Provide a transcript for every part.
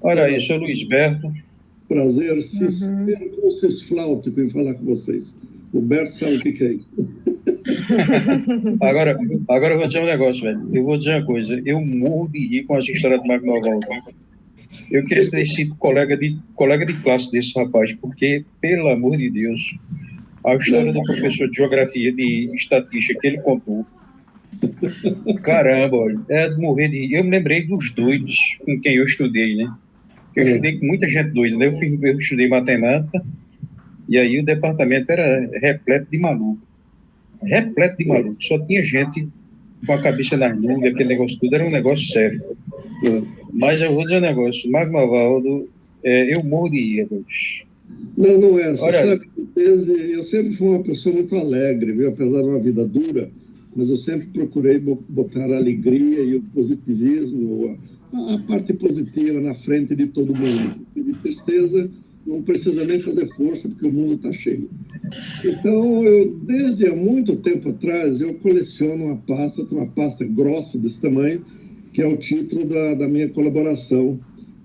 Olha aí, sou Luiz Berto. Prazer, cisfláutico em falar com vocês. O Berto sabe o que é isso. Agora eu vou dizer um negócio, velho. Eu vou dizer uma coisa. Eu morro de rir com essa história do Magnoval. Eu queria ter sido colega de classe desse rapaz, porque, pelo amor de Deus, a história do professor de geografia, de estatística que ele contou, caramba, olha, é de morrer de rir. Eu me lembrei dos doidos com quem eu estudei, né? Eu estudei com muita gente doida, né? Eu estudei matemática, e aí o departamento era repleto de maluco. Repleto de maluco. Só tinha gente com a cabeça nas nuvens, aquele negócio tudo, era um negócio sério. Mas eu vou dizer um negócio, Magnovaldo, eu morro de rir, Deus. Não é. Você Olha, sabe, eu sempre fui uma pessoa muito alegre, viu? Apesar de uma vida dura, mas eu sempre procurei botar a alegria e o positivismo, a parte positiva na frente de todo mundo. E de tristeza, não precisa nem fazer força, porque o mundo está cheio. Então, desde há muito tempo atrás, eu coleciono uma pasta grossa desse tamanho, que é o título da minha colaboração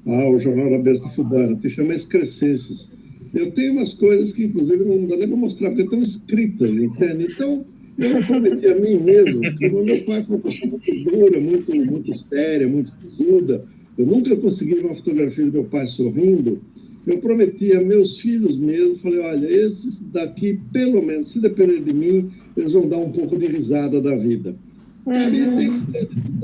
ao Jornal da Besta Fubana, que chama Excrescências. Eu tenho umas coisas que, inclusive, não dá nem para mostrar, porque estão escritas, entende? Então, eu prometi a mim mesmo, que o meu pai foi uma pessoa muito dura, muito séria, muito tuda. Eu nunca consegui uma fotografia do meu pai sorrindo. Eu prometi a meus filhos mesmo, falei, olha, esses daqui, pelo menos, se depender de mim, eles vão dar um pouco de risada da vida. A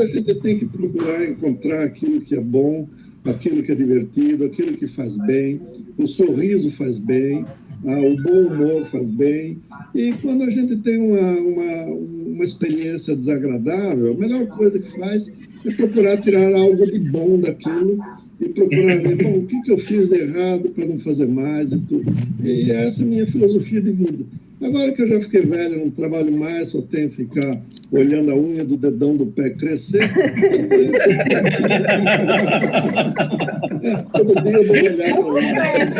gente tem que procurar encontrar aquilo que é bom, aquilo que é divertido, aquilo que faz bem. O sorriso faz bem, o bom humor faz bem. E quando a gente tem uma experiência desagradável, a melhor coisa que faz é procurar tirar algo de bom daquilo e procurar ver, bom, o que eu fiz de errado para não fazer mais e tudo. E essa é a minha filosofia de vida. Agora que eu já fiquei velho, não trabalho mais, só tenho que ficar olhando a unha do dedão do pé crescer. Todo dia eu dou uma olhada.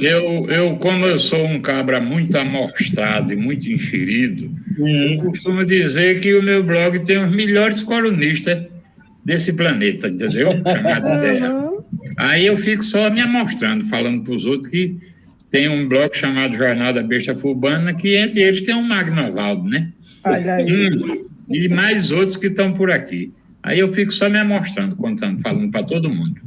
Eu, como eu sou um cabra muito amostrado e muito enxerido, eu costumo dizer que o meu blog tem os melhores colunistas desse planeta, entendeu? Chamado Terra. Aí eu fico só me amostrando, falando para os outros que tem um blog chamado Jornal da Besta Fubana, que entre eles tem um Magnovaldo, né? Olha aí. E mais outros que estão por aqui. Aí eu fico só me amostrando, contando, falando para todo mundo.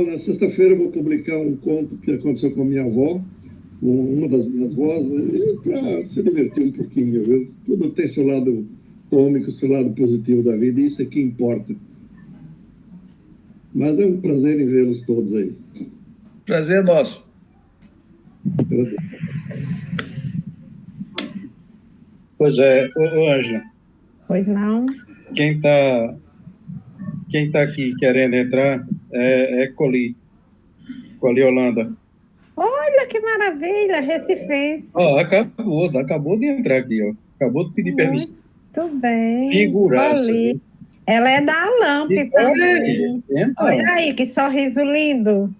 Na sexta-feira eu vou publicar um conto que aconteceu com a minha avó, uma das minhas avós, para se divertir um pouquinho, viu? Tudo tem seu lado cômico, seu lado positivo da vida, e isso é que importa. Mas é um prazer em vê-los todos aí. Prazer é nosso. Pois é, Ângela. Pois não. Quem tá aqui querendo entrar é Coli Holanda. Olha que maravilha, Recifense. Acabou de entrar aqui, ó. Acabou de pedir permissão. Muito bem. Figuraça. Ela é da Alamp. Olha aí, que sorriso lindo.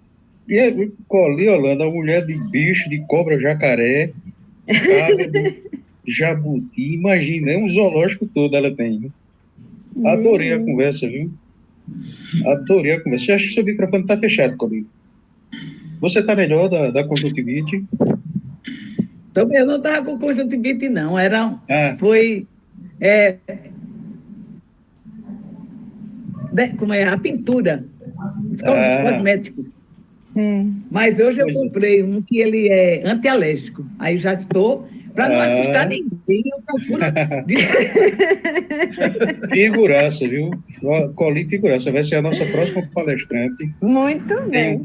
E é Coli Holanda, uma mulher de bicho, de cobra, jacaré, cágado, jabuti. Imagina, é um zoológico todo ela tem. Adorei a conversa, viu? Adorei a conversa. Você acha que seu microfone está fechado, Coli? Você está melhor da conjuntivite? Eu não estava com conjuntivite, não. Como é? A pintura. Cosmético. Mas hoje eu comprei um que ele é antialérgico. Aí já estou, para não assustar ninguém, eu procuro. Figuraça, viu? Coli figuraça. Vai ser a nossa próxima palestrante. Muito bem.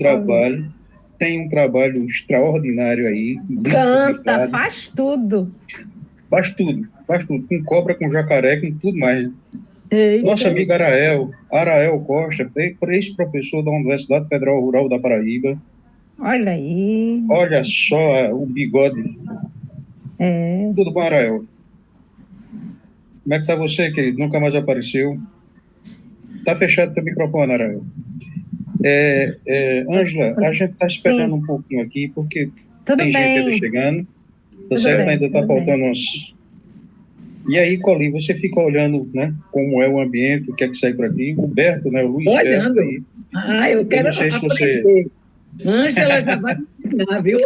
Tem um trabalho extraordinário aí. Canta, faz tudo. Faz tudo. Com cobra, com jacaré, com tudo mais. Nosso amigo Arael Costa, ex-professor da Universidade Federal Rural da Paraíba. Olha aí. Olha só o bigode. Tudo bom, Arael? Como é que tá você, querido? Nunca mais apareceu. Tá fechado teu microfone, Arael. Ângela, a gente está esperando um pouquinho aqui, porque tem gente ainda chegando, tá certo? Ainda está faltando E aí, Colim, você fica olhando, né, como é o ambiente, o que é que sai por aqui. O Berto, né, o Luiz Olhando. Berto aí. Eu quero não sei se aprender. Ângela já vai me ensinar, viu?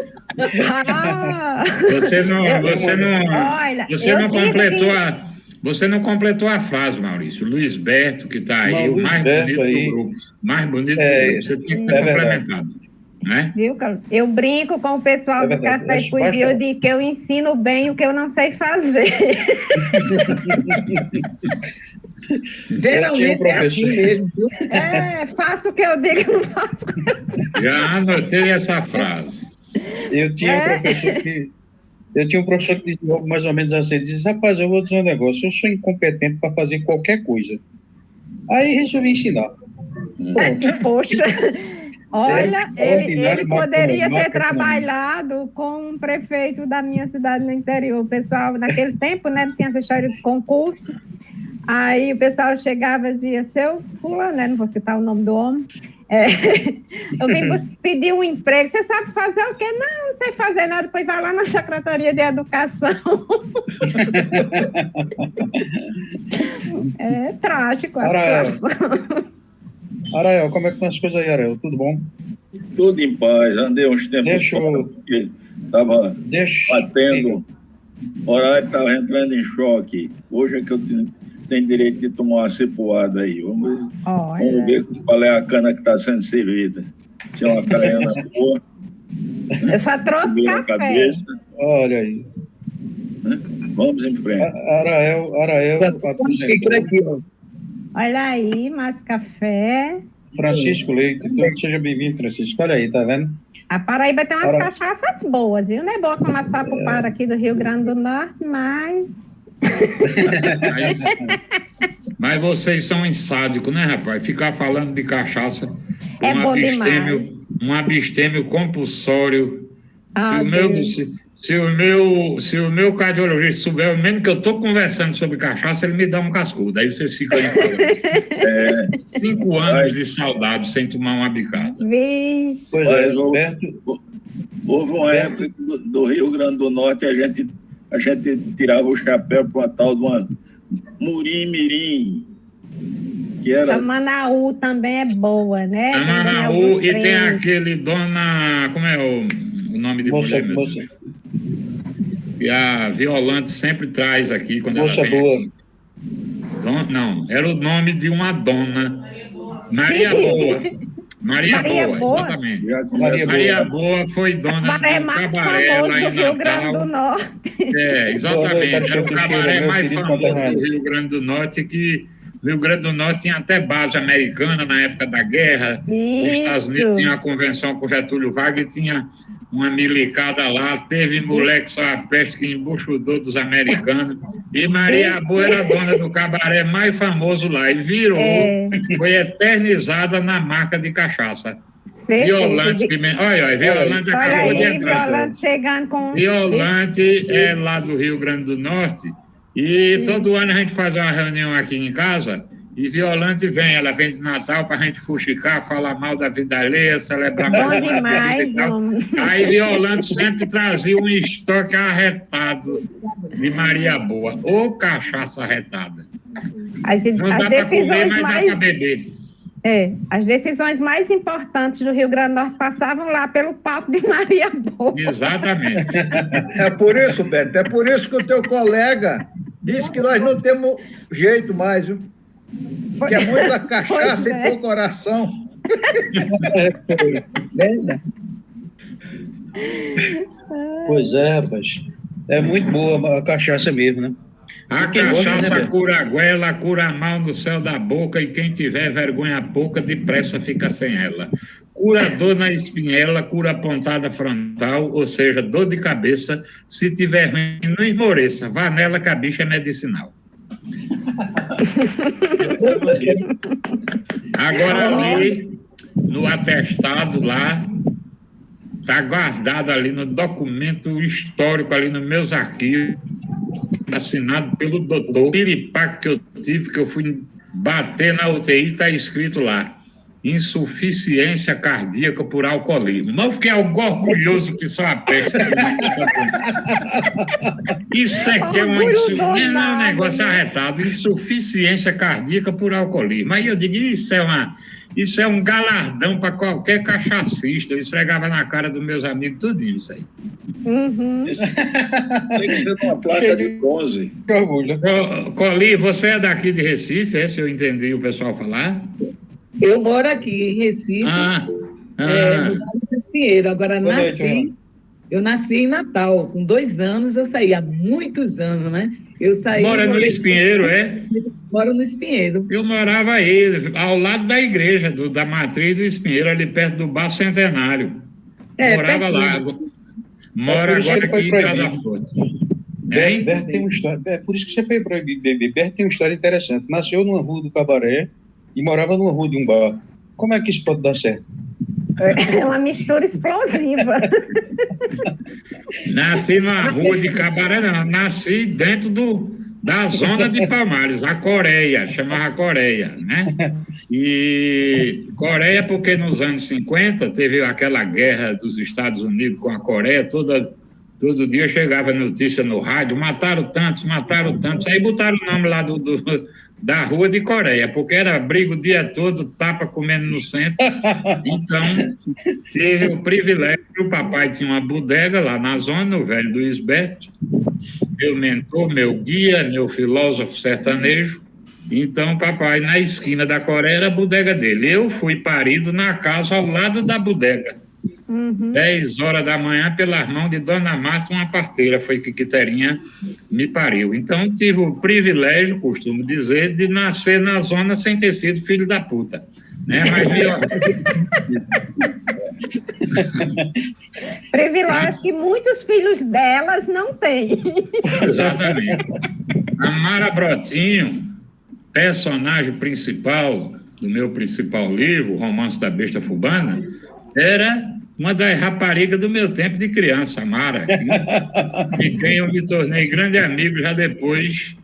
Você não completou a frase, Maurício. Luiz Berto, que está aí, o mais bonito do grupo. Mais bonito do grupo. Você tinha que ter complementado. Né? Viu, Carlos? Eu brinco com o pessoal do Café e Poesia, eu digo que eu ensino bem o que eu não sei fazer. Geralmente é assim mesmo. Viu? Faço o que eu digo, não faço o que eu digo. Já anotei essa frase. Eu tinha um professor que dizia algo mais ou menos assim, ele disse, rapaz, eu vou dizer um negócio, eu sou incompetente para fazer qualquer coisa. Aí resolvi ensinar. Poxa, olha, ele poderia ter trabalhado com um prefeito da minha cidade no interior. O pessoal, naquele tempo, né, tinha essa história de concurso. Aí o pessoal chegava e dizia, seu fulano, né, não vou citar o nome do homem, eu vim pedir um emprego, você sabe fazer o quê? Não sei fazer nada, depois vai lá na Secretaria de Educação. É trágico a situação. Arael, como é que estão as coisas aí, Arael? Tudo bom? Tudo em paz, andei uns tempos porque estava batendo, o horário estava entrando em choque. Hoje é que eu tenho direito de tomar uma cipuada aí. Vamos ver qual é a cana que está sendo servida. Tinha uma caiana boa. Eu só trouxe café. Cabeça. Olha aí. Vamos em frente. Arael apresentou. Olha aí, mais café. Francisco Leite, seja bem-vindo, Francisco. Olha aí, tá vendo? A Paraíba tem umas cachaças boas, viu? Não é boa como a Sapupara aqui do Rio Grande do Norte, mas... mas vocês são insádicos, né, rapaz? Ficar falando de cachaça, um abstêmio compulsório. Se o meu cardiologista souber, menos que eu estou conversando sobre cachaça, ele me dá um cascudo. Aí vocês ficam aí falando. 5 anos de saudade sem tomar uma bicada. Pois é, houve uma época do Rio Grande do Norte, a gente tirava o chapéu para uma tal de uma Murim-Mirim. A Manaú também é boa, né? A Manaú, e tem aquele dona... Como é o nome de mulher? E a Violante sempre traz aqui quando ela vem aqui. Não, era o nome de uma dona. Maria Boa. Maria Boa, exatamente. Maria Boa foi dona do cabaré lá em Natal. Exatamente. Era o cabaré mais famoso do Rio Grande do Norte, que o Rio Grande do Norte tinha até base americana na época da guerra. Os Estados Unidos tinham a convenção com Getúlio Vargas e tinha uma milicada lá. Teve moleque só a peste que embuchudou dos americanos. E Maria Boa era dona do cabaré mais famoso lá. E foi eternizada na marca de cachaça. Violante, Violante acabou de entrar. Violante chegando com... Violante é lá do Rio Grande do Norte. E todo ano a gente faz uma reunião aqui em casa e Violante vem, ela vem de Natal para a gente fuxicar, falar mal da vida alheia, celebrar mais demais, Aí Violante sempre trazia um estoque arretado de Maria Boa, ou cachaça arretada. Não dá para comer, mas dá para beber. As decisões mais importantes do Rio Grande do Norte passavam lá pelo papo de Maria Boa. Exatamente. É por isso, Berto, é por isso que o teu colega disse que nós não temos jeito mais, viu? Que é muita cachaça e pouco coração. Pois é, rapaz. É muito boa a cachaça mesmo, né? A cachaça cura a goela, cura mal no céu da boca, e quem tiver vergonha pouca, depressa fica sem ela. Cura dor na espinhela, cura pontada frontal, ou seja, dor de cabeça. Se tiver ruim, não esmoreça. Vá nela que a bicha é medicinal. Agora ali, no atestado lá, está guardado ali no documento histórico, ali nos meus arquivos, assinado pelo doutor Piripaque que eu tive, que eu fui bater na UTI, está escrito lá: insuficiência cardíaca por alcoolismo. Mas eu fiquei orgulhoso que só a peste. Isso é que é um negócio arretado, insuficiência cardíaca por alcoolismo. Aí eu digo, isso é um galardão para qualquer cachacista. Eu esfregava na cara dos meus amigos tudinho isso aí. Uhum. Tem que ser uma placa de bronze. Que orgulho. Coli, você é daqui de Recife, se eu entendi o pessoal falar? Eu moro aqui em Recife, no Vale do Espinheiro. Agora, eu nasci em Natal. Com 2 anos, eu saí. Há muitos anos, né? Eu saí... Mora no Espinheiro, Moro no Espinheiro. Eu morava aí, ao lado da igreja, da matriz do Espinheiro, ali perto do Bar Centenário. Morava lá. Mora agora aqui em Casa Forte. Berto tem uma história... É por isso que você foi proibido de beber. Berto tem uma história interessante. Nasceu numa rua do Cabaré e morava numa rua de um bar. Como é que isso pode dar certo? É uma mistura explosiva. Nasci na rua de Cabaré, não. Nasci dentro da zona de Palmares, a Coreia, chamava Coreia, né? E Coreia porque nos anos 50 teve aquela guerra dos Estados Unidos com a Coreia, todo dia chegava notícia no rádio, mataram tantos, aí botaram o nome lá da rua de Coreia, porque era briga o dia todo, tapa comendo no centro. Então, tive o privilégio, o papai tinha uma bodega lá na zona, o velho Luiz Berto, meu mentor, meu guia, meu filósofo sertanejo. Então, papai, na esquina da Coreia, era a bodega dele. Eu fui parido na casa ao lado da bodega. 10 horas da manhã, pelas mãos de Dona Marta, uma parteira, foi que Quiterinha me pariu. Então, tive o privilégio, costumo dizer, de nascer na zona sem ter sido filho da puta. Né? Mas, privilégio que muitos filhos delas não têm. Exatamente. A Mara Brotinho, personagem principal do meu principal livro, Romance da Besta Fubana, era uma das raparigas do meu tempo de criança, a Mara, de quem eu me tornei grande amigo já depois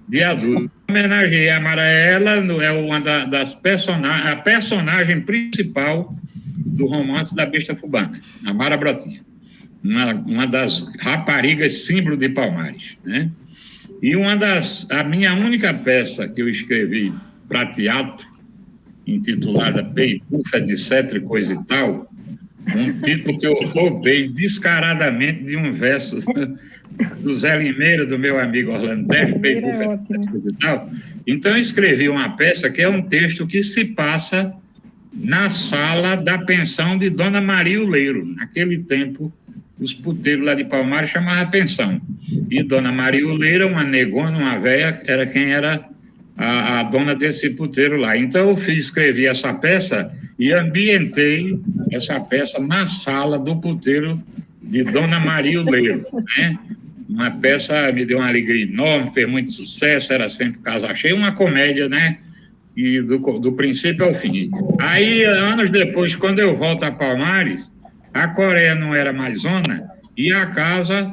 de adulto. Homenageei a Mara, ela é uma das personagens, a personagem principal do Romance da Besta Fubana, a Mara Brotinha, uma das raparigas símbolo de Palmares, né? E a minha única peça que eu escrevi para teatro, intitulada Peipufa, etc. e coisa e tal, um título que eu roubei descaradamente de um verso do Zé Limeira, do meu amigo Orlando Tejo, Peipufa, etc. e tal. Então, eu escrevi uma peça que é um texto que se passa na sala da pensão de Dona Maria Uleiro. Naquele tempo, os puteiros lá de Palmares chamavam pensão. E Dona Maria Uleiro, uma negona, uma velha, era quem era a dona desse puteiro lá. Então, eu escrevi essa peça e ambientei essa peça na sala do puteiro de Dona Maria Uleiro, né? Uma peça me deu uma alegria enorme, fez muito sucesso, era sempre casa cheia, uma comédia, né? E do princípio ao fim. Aí, anos depois, quando eu volto a Palmares, a Coreia não era mais zona, e a casa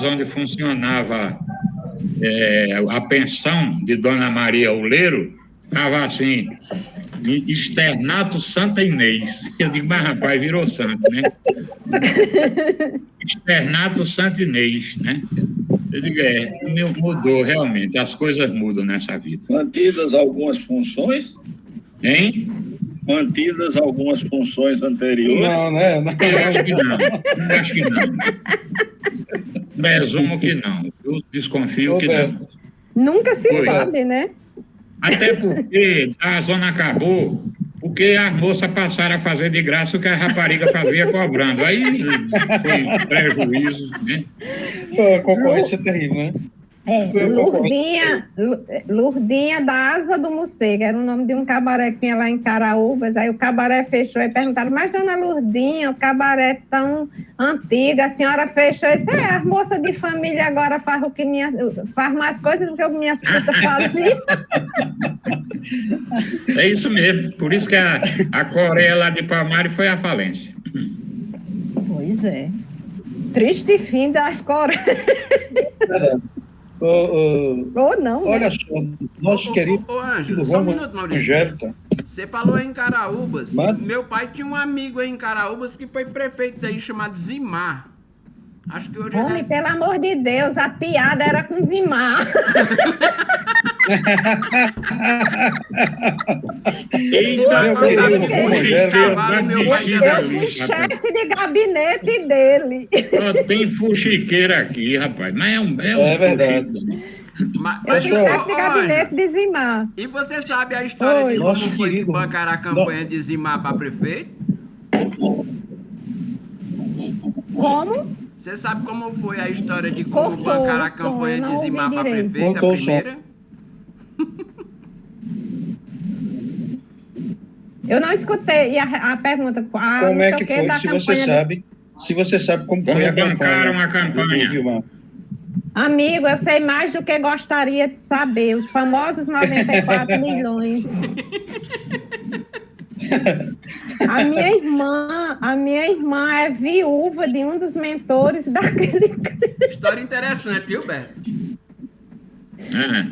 onde funcionava a pensão de Dona Maria Uleiro estava assim, Externato Santa Inês. Eu digo, mas rapaz, virou santo, né? Externato Santa Inês, né? Eu digo, mudou realmente, as coisas mudam nessa vida. Mantidas algumas funções? Hein? Mantidas algumas funções anteriores? Não, né? Eu acho que não. Presumo que não. Eu desconfio que não. Nunca se sabe, né? Até porque a zona acabou, porque as moças passaram a fazer de graça o que a rapariga fazia cobrando. Aí foi prejuízo, né? A concorrência é terrível, né? Lourdinha da Asa do Morcego, era o nome de um cabaré que tinha lá em Caraúbas. Aí o cabaré fechou e perguntaram, mas dona Lourdinha, o cabaré é tão antigo, a senhora fechou? Eu disse, a moça de família agora faz mais coisas do que minhas putas faziam. É isso mesmo, por isso que a Coreia lá de Palmares foi à falência. Pois é. Triste fim das Coreias. Ou não, né? Olha só, nosso querido Ângelo, só um minuto, Maurício. Angélica. Você falou em Caraúbas. Meu pai tinha um amigo aí em Caraúbas que foi prefeito aí, chamado Zimar. Acho que hoje Homem, pelo amor de Deus, a piada era com Zimar. Eita, eu fui chefe de gabinete dele. Só tem fuxiqueira aqui, rapaz. Mas é verdade. Mas eu fui chefe de gabinete de Zimar. E você sabe a história de como foi que bancaram a campanha de Zimar para prefeito? Como? Você sabe como foi a história de como bancaram a campanha de Zimar para prefeito, a primeira? Eu não escutei a pergunta. Como é que foi? Se você sabe como foi a campanha. Amigo, eu sei mais do que gostaria de saber. Os famosos 94 milhões. A minha irmã é viúva de um dos mentores daquele... História interessante, viu, Beto?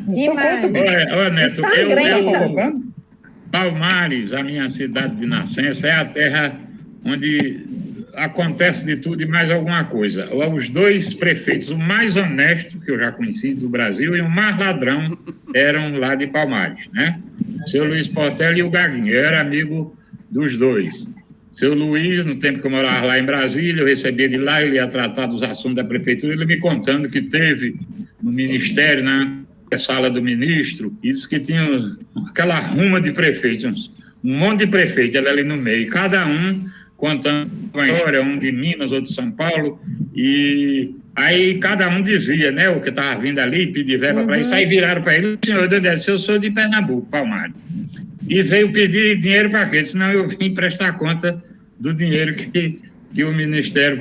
Então conta, bicho. Olha, Neto, Palmares, a minha cidade de nascença, é a terra onde acontece de tudo e mais alguma coisa. Os dois prefeitos, o mais honesto que eu já conheci do Brasil e o mais ladrão, eram lá de Palmares, né? Seu Luiz Portela e o Gaguinho. Eu era amigo dos dois. Seu Luiz, no tempo que eu morava lá em Brasília, eu recebia de lá, ele ia tratar dos assuntos da prefeitura, ele me contando que teve no ministério, na sala do ministro, e disse que tinha aquela ruma de prefeitos, um monte de prefeitos ali no meio, cada um contando uma história, um de Minas, outro de São Paulo, e aí cada um dizia, né, o que estava vindo ali, pedir verba para isso, aí viraram para ele, senhor, eu sou de Pernambuco, Palmares, e veio pedir dinheiro para quê? Senão eu vim prestar conta do dinheiro que o Ministério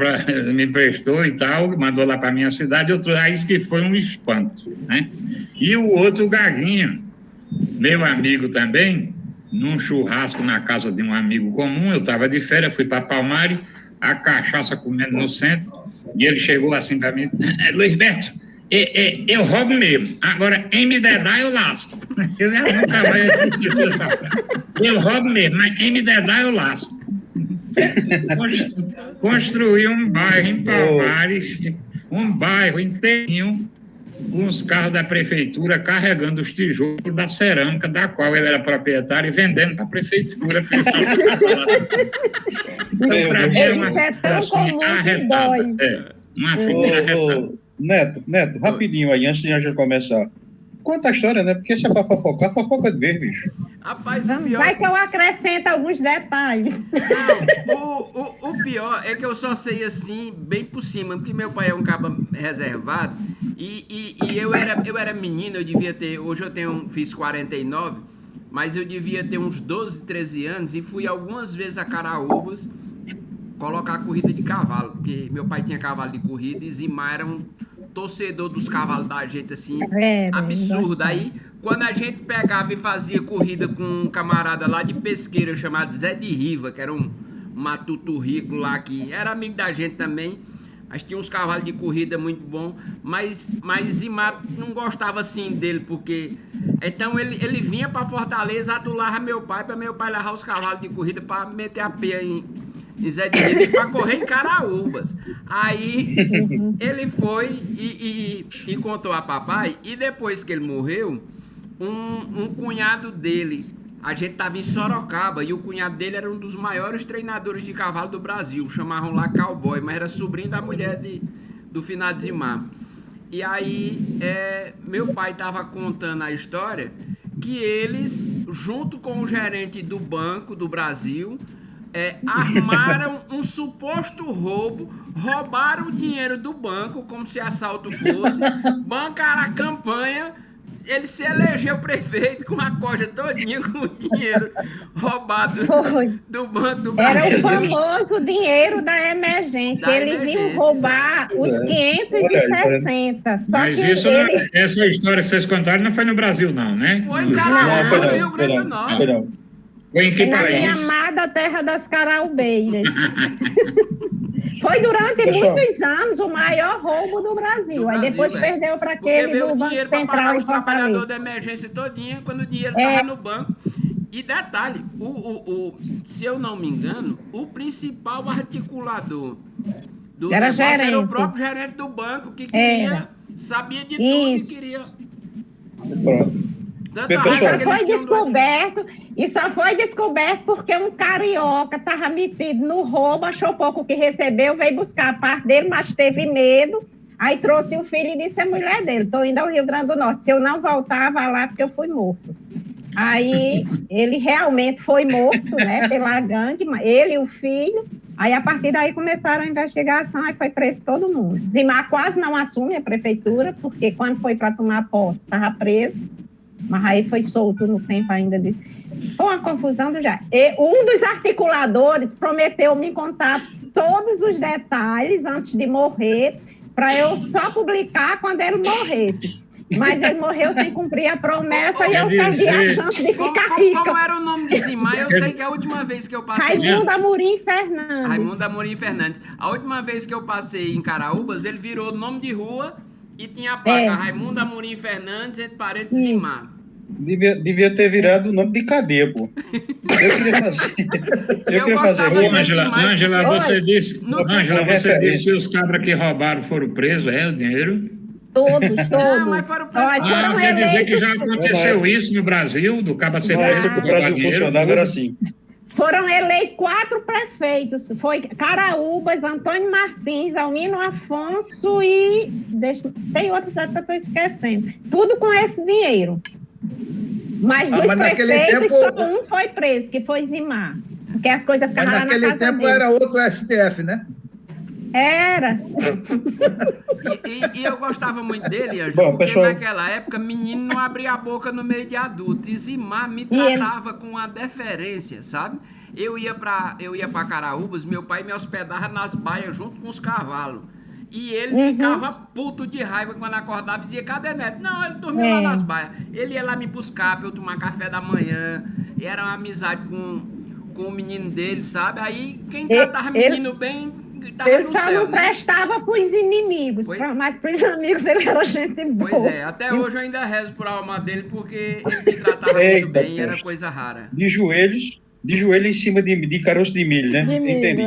me emprestou e tal, mandou lá para a minha cidade, aí isso que foi um espanto, né? E o outro, o Gaguinho, meu amigo também, num churrasco na casa de um amigo comum, eu estava de férias, fui para Palmares, a cachaça comendo no centro, e ele chegou assim para mim, Luiz Beto, eu roubo mesmo, agora em me dedar eu lasco. Eu nunca mais esqueci essa frase. Eu roubo mesmo, mas em me dedar eu lasco. Construí um bairro em Palmares, um bairro inteirinho, com os carros da prefeitura carregando os tijolos da cerâmica, da qual ele era proprietário, e vendendo para a prefeitura. Então, para mim, é uma figura assim, arretada. Uma figura arretada. Neto, rapidinho aí, antes de a gente começar. Conta a história, né? Porque se é para fofocar, fofoca de vez, bicho. Rapaz, vai que eu acrescento alguns detalhes. Não, o pior é que eu só sei assim, bem por cima, porque meu pai é um caba reservado e eu era menino, eu devia ter, hoje fiz 49, mas eu devia ter uns 12, 13 anos e fui algumas vezes a Caraúbas colocar corrida de cavalo, porque meu pai tinha cavalo de corrida e Zimar era um torcedor dos cavalos da gente, assim, absurdo. Aí, quando a gente pegava e fazia corrida com um camarada lá de Pesqueira, chamado Zé de Riva, que era um matuto rico lá, que era amigo da gente também, mas tinha uns cavalos de corrida muito bons, mas Zimar não gostava, assim, dele, porque... Então, ele vinha para Fortaleza, adulava meu pai, para meu pai levar os cavalos de corrida para meter a peia em Zé de Riva para correr em Caraúbas. Aí ele foi e contou a papai, e depois que ele morreu, um cunhado dele, a gente estava em Sorocaba, e o cunhado dele era um dos maiores treinadores de cavalo do Brasil, chamavam lá Cowboy, mas era sobrinho da mulher do finado Zimar. E aí meu pai estava contando a história que eles, junto com o gerente do Banco do Brasil, armaram um suposto roubo, roubaram o dinheiro do banco, como se assalto fosse, bancaram a campanha, ele se elegeu prefeito com a coja todinha com o dinheiro roubado do Banco do Brasil. Era o famoso dinheiro da emergência. Eles iam roubar os 560. Mas essa história que vocês contaram não foi no Brasil, não, né? Foi em Caraúbas, Rio Grande do Norte. Foi em que na país? minha amada terra das Caraúbeiras. Foi durante Pessoal, muitos anos o maior roubo do Brasil. Aí depois perdeu para Porque aquele veio do o Banco dinheiro para Central pagar em os trabalhadores Fortaleza. da emergência todinha, quando o dinheiro estava no banco. E detalhe, se eu não me engano, o principal articulador do Era negócio era o gerente. próprio gerente do banco, que queria, sabia de tudo Isso. e queria... pronto. Tanta E Pessoal, raiva que só eles foi tinham do descoberto, porque um carioca estava metido no roubo, achou pouco que recebeu, veio buscar a parte dele, mas teve medo, aí trouxe o filho e disse a mulher dele, estou indo ao Rio Grande do Norte, se eu não voltar, vá lá porque eu fui morto. Aí ele realmente foi morto, né, pela gangue, ele e o filho, aí a partir daí começaram a investigação, aí foi preso todo mundo. Zimar quase não assume a prefeitura, porque quando foi para tomar posse, estava preso, mas aí foi solto no tempo ainda. Foi uma confusão do já. E um dos articuladores prometeu me contar todos os detalhes antes de morrer, para eu só publicar quando ele morresse. Mas ele morreu sem cumprir a promessa e eu perdi a chance de ficar rica. Como era o nome de Zimar? Eu sei que a última vez que eu passei... Raimundo Amorim Fernandes. Raimundo Amorim Fernandes. A última vez que eu passei em Caraúbas, ele virou nome de rua e tinha a placa Raimundo Amorim Fernandes, entre parênteses, Zimar. Devia ter virado o nome de cadeia, pô. Eu queria fazer. Ângela, você disse que os cabras que roubaram foram presos, o dinheiro? Todos. Não, mas foram presos. Quer dizer que já aconteceu isso no Brasil, do cabra ser preso por o Brasil dinheiro, funcionava era assim. Foram eleitos 4 prefeitos. Foi Caraúbas, Antônio Martins, Almino Afonso e... tem outros que eu estou esquecendo. Tudo com esse dinheiro. Mas dos prefeitos, só um foi preso, que foi Zimar. Porque as coisas ficaram lá na casa dele. Naquele tempo era outro STF, né? Era. E eu gostava muito dele, Ângelo, Bom, porque pessoal... naquela época menino não abria a boca no meio de adulto. E Zimar me tratava com uma deferência, sabe? Eu ia pra Caraúbas, meu pai me hospedava nas baias junto com os cavalos. E ele ficava puto de raiva quando acordava e dizia, cadê Neto? Não, ele dormiu lá nas baias. Ele ia lá me buscar pra eu tomar café da manhã. E era uma amizade com o menino dele, sabe? Aí quem tratava menino bem... Ele só não prestava para os inimigos, mas para os amigos ele era gente boa. Pois é, até hoje eu ainda rezo por alma dele, porque ele me tratava muito bem, era coisa rara. De joelhos em cima de caroço de milho, né? Entendi.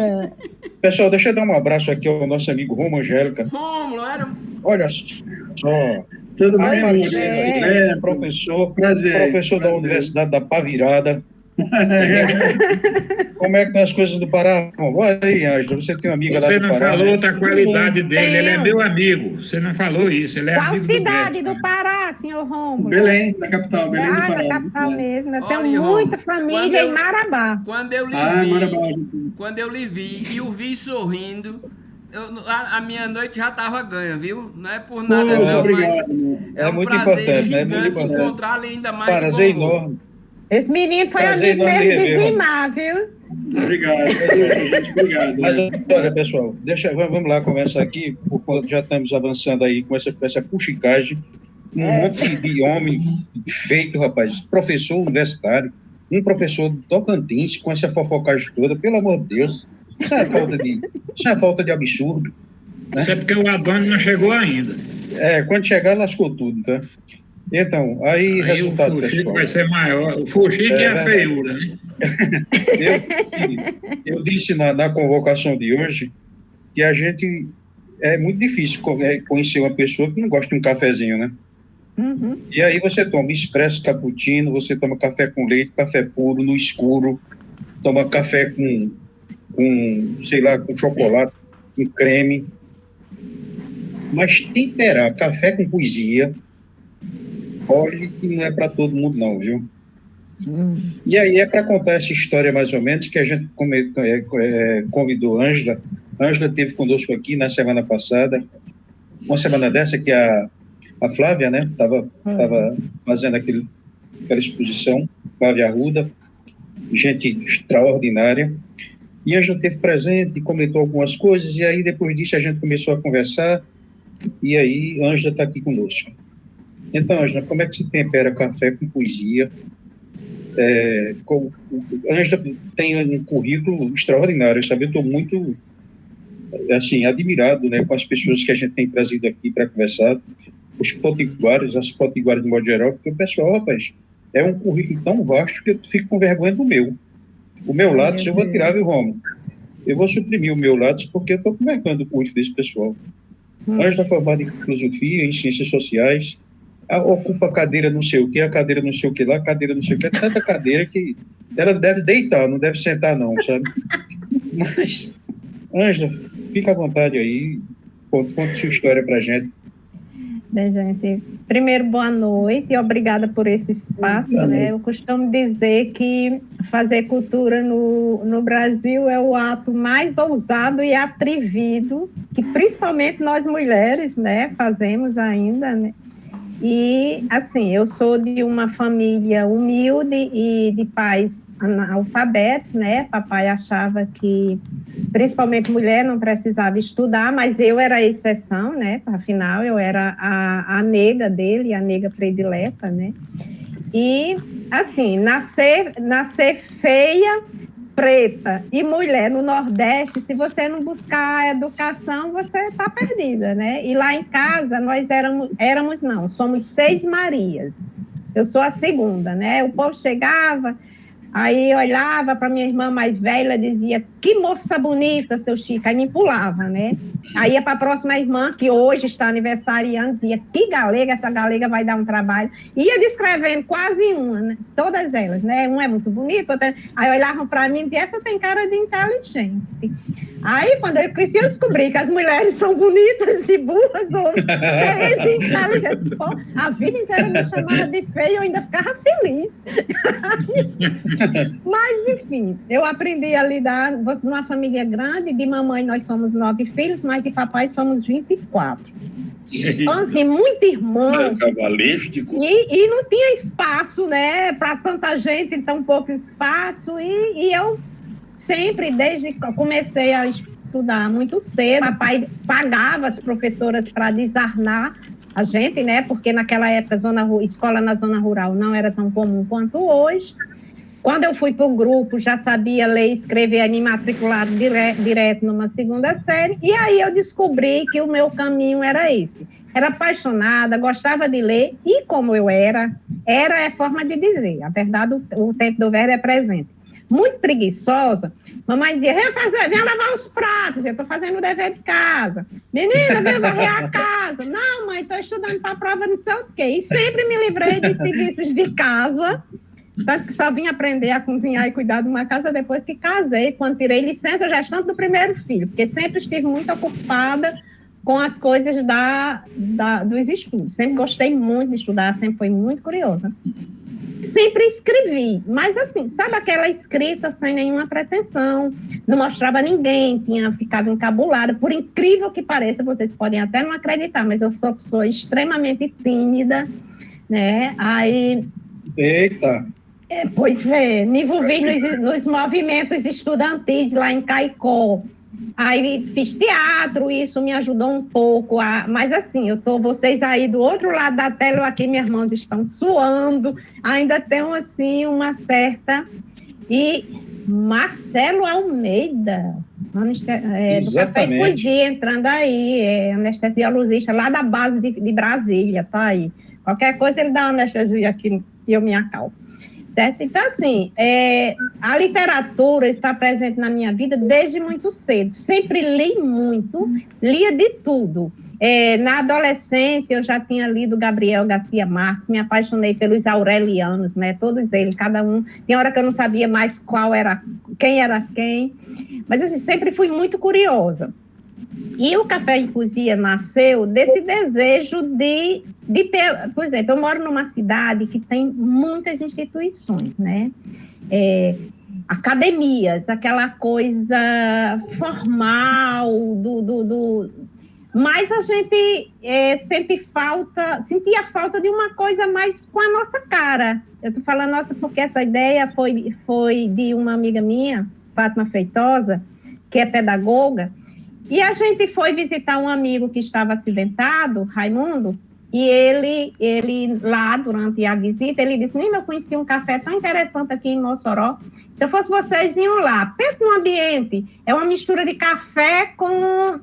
Pessoal, deixa eu dar um abraço aqui ao nosso amigo Romo Angélica. Rômulo, era... Olha só. Tudo bem, aparecendo aqui, professor da Universidade da Pavirada. Como é que estão as coisas do Pará? Olha aí, Ângela, você tem uma amiga lá do Pará. Você não falou outra qualidade dele, ele é meu amigo. Você não falou isso, ele é amigo do Beto. Qual cidade do Pará, senhor Rômulo? Belém, da capital, Belém do Pará. Da capital mesmo, eu tenho muita família em Marabá. Quando eu lhe vi e o vi sorrindo, a minha noite já estava ganha, viu? Não é por nada não, obrigado, mas é muito importante, né? Muito importante. Encontrar ainda mais. Prazer enorme. Esse menino foi amigo mesmo de Zimar, viu? Obrigado. Mas olha, pessoal, vamos lá conversar aqui, porque já estamos avançando aí com essa fuxicagem. Um monte de homem feito, rapaz, professor universitário, um professor do Tocantins com essa fofocagem toda, pelo amor de Deus. Isso é falta de absurdo. Né? Isso é porque o Adônio não chegou ainda. Quando chegar, lascou tudo, tá? Então, aí resultado, o fuxico pessoal. vai ser maior. O fuxico é a feiura, né? Eu disse na convocação de hoje que a gente... É muito difícil conhecer uma pessoa que não gosta de um cafezinho, né? Uhum. E aí você toma expresso, cappuccino, você toma café com leite, café puro, no escuro, toma café com sei lá, com chocolate, com creme. Mas temperar café com poesia, olha que não é para todo mundo não, viu? E aí é para contar essa história mais ou menos que a gente convidou Ângela. Ângela esteve conosco aqui na semana passada, uma semana dessa que a Flávia, né, estava fazendo aquela exposição, Flávia Arruda, gente extraordinária. E a Ângela esteve presente, comentou algumas coisas, e aí depois disso a gente começou a conversar, e aí a Ângela está aqui conosco. Então, Ângela, como é que se tempera café com poesia? Ângela tem um currículo extraordinário, sabe? Eu estou muito, assim, admirado, né, com as pessoas que a gente tem trazido aqui para conversar, os potiguares, as potiguares de modo geral, porque o pessoal, rapaz, é um currículo tão vasto que eu fico com vergonha do meu. O meu Lattes eu vou tirar, viu, Romulo? Eu vou suprimir o meu Lattes porque eu estou com vergonha do currículo desse pessoal. Ângela formada em filosofia, em ciências sociais, ocupa a cadeira não sei o que, a cadeira não sei o que lá, a cadeira não sei o que, tanta cadeira que ela deve deitar, não deve sentar não, sabe? Mas, Ângela, fica à vontade aí, conte sua história pra gente. Bem, gente, primeiro, boa noite e obrigada por esse espaço, né? Eu costumo dizer que fazer cultura no Brasil é o ato mais ousado e atrevido, que principalmente nós mulheres, né, fazemos ainda, né? E, assim, eu sou de uma família humilde e de pais analfabetos, né? Papai achava que, principalmente mulher, não precisava estudar, mas eu era a exceção, né? Afinal, eu era a nega dele, a nega predileta, né? E, assim, nascer feia, preta e mulher no Nordeste, se você não buscar a educação, você está perdida, né? E lá em casa, nós somos 6 Marias. Eu sou a segunda, né? O povo chegava, aí olhava para minha irmã mais velha, dizia, que moça bonita, seu Chico, aí me pulava, né? Aí ia para a próxima irmã, que hoje está aniversariando, dizia, que galega, essa galega vai dar um trabalho. Ia descrevendo quase uma, né? Todas elas, né? Uma é muito bonita, outra... Aí olhavam para mim e diziam, essa tem cara de inteligente. Aí, quando eu cresci, eu descobri que as mulheres são bonitas e burras, ou feias e inteligentes. Pô, a vida inteira me chamava de feia e eu ainda ficava feliz. Mas, enfim, eu aprendi a lidar numa família grande, de mamãe nós somos 9 filhos, mas de papai somos 24. Então, assim, muito irmão. Cabalístico. E não tinha espaço, né, para tanta gente, em tão pouco espaço. E eu sempre, desde que eu comecei a estudar muito cedo, papai pagava as professoras para desarmar a gente, né, porque naquela época escola na zona rural não era tão comum quanto hoje. Quando eu fui para o grupo, já sabia ler e escrever, me matricular direto numa 2ª série, e aí eu descobri que o meu caminho era esse. Era apaixonada, gostava de ler, e como eu era é forma de dizer, a verdade, o tempo do verbo é presente. Muito preguiçosa, mamãe dizia, vem lavar os pratos, eu estou fazendo o dever de casa. Menina, vem varrer a casa. Não, mãe, estou estudando para a prova não sei o quê. E sempre me livrei de serviços de casa, tanto que só vim aprender a cozinhar e cuidar de uma casa depois que casei, quando tirei licença gestante do primeiro filho, porque sempre estive muito ocupada com as coisas dos estudos. Sempre gostei muito de estudar, sempre fui muito curiosa. Sempre escrevi, mas assim, sabe aquela escrita sem nenhuma pretensão, não mostrava a ninguém, ficava encabulada, por incrível que pareça, vocês podem até não acreditar, mas eu sou uma pessoa extremamente tímida, né? Aí... Eita! Pois é, me envolvi nos movimentos estudantis lá em Caicó. Aí fiz teatro, isso me ajudou um pouco. Mas assim, vocês aí do outro lado da tela, eu aqui, minhas mãos estão suando, ainda tenho assim uma certa... E Marcelo Almeida, do Café e Poesia, entrando aí, anestesiologista lá da base de Brasília, tá aí. Qualquer coisa ele dá anestesia aqui e eu me acalmo. Certo? Então, assim, a literatura está presente na minha vida desde muito cedo. Sempre li muito, lia de tudo. Na adolescência, eu já tinha lido Gabriel Garcia Marques, me apaixonei pelos aurelianos, né? Todos eles, cada um. Tem hora que eu não sabia mais quem era quem. Mas, assim, sempre fui muito curiosa. E o Café e Poesia nasceu desse desejo de ter... Por exemplo, eu moro numa cidade que tem muitas instituições, né? Academias, aquela coisa formal mas a gente sentia falta de uma coisa mais com a nossa cara. Eu estou falando nossa porque essa ideia foi de uma amiga minha, Fátima Feitosa, que é pedagoga. E a gente foi visitar um amigo que estava acidentado, Raimundo, E ele lá, durante a visita, ele disse, Nina, eu conheci um café tão interessante aqui em Mossoró. Se eu fosse vocês, iam lá. Pensa no ambiente. É uma mistura de café com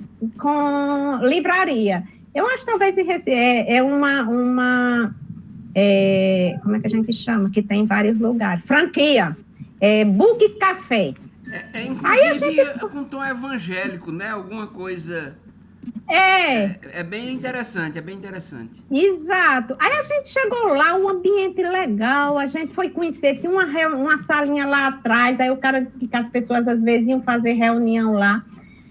livraria. Eu acho que talvez como é que a gente chama? Que tem em vários lugares. Franquia. Book Café. Aí a gente... com tom evangélico, né? Alguma coisa... É bem interessante, Exato. Aí a gente chegou lá, um ambiente legal, a gente foi conhecer, tinha uma salinha lá atrás, aí o cara disse que as pessoas às vezes iam fazer reunião lá.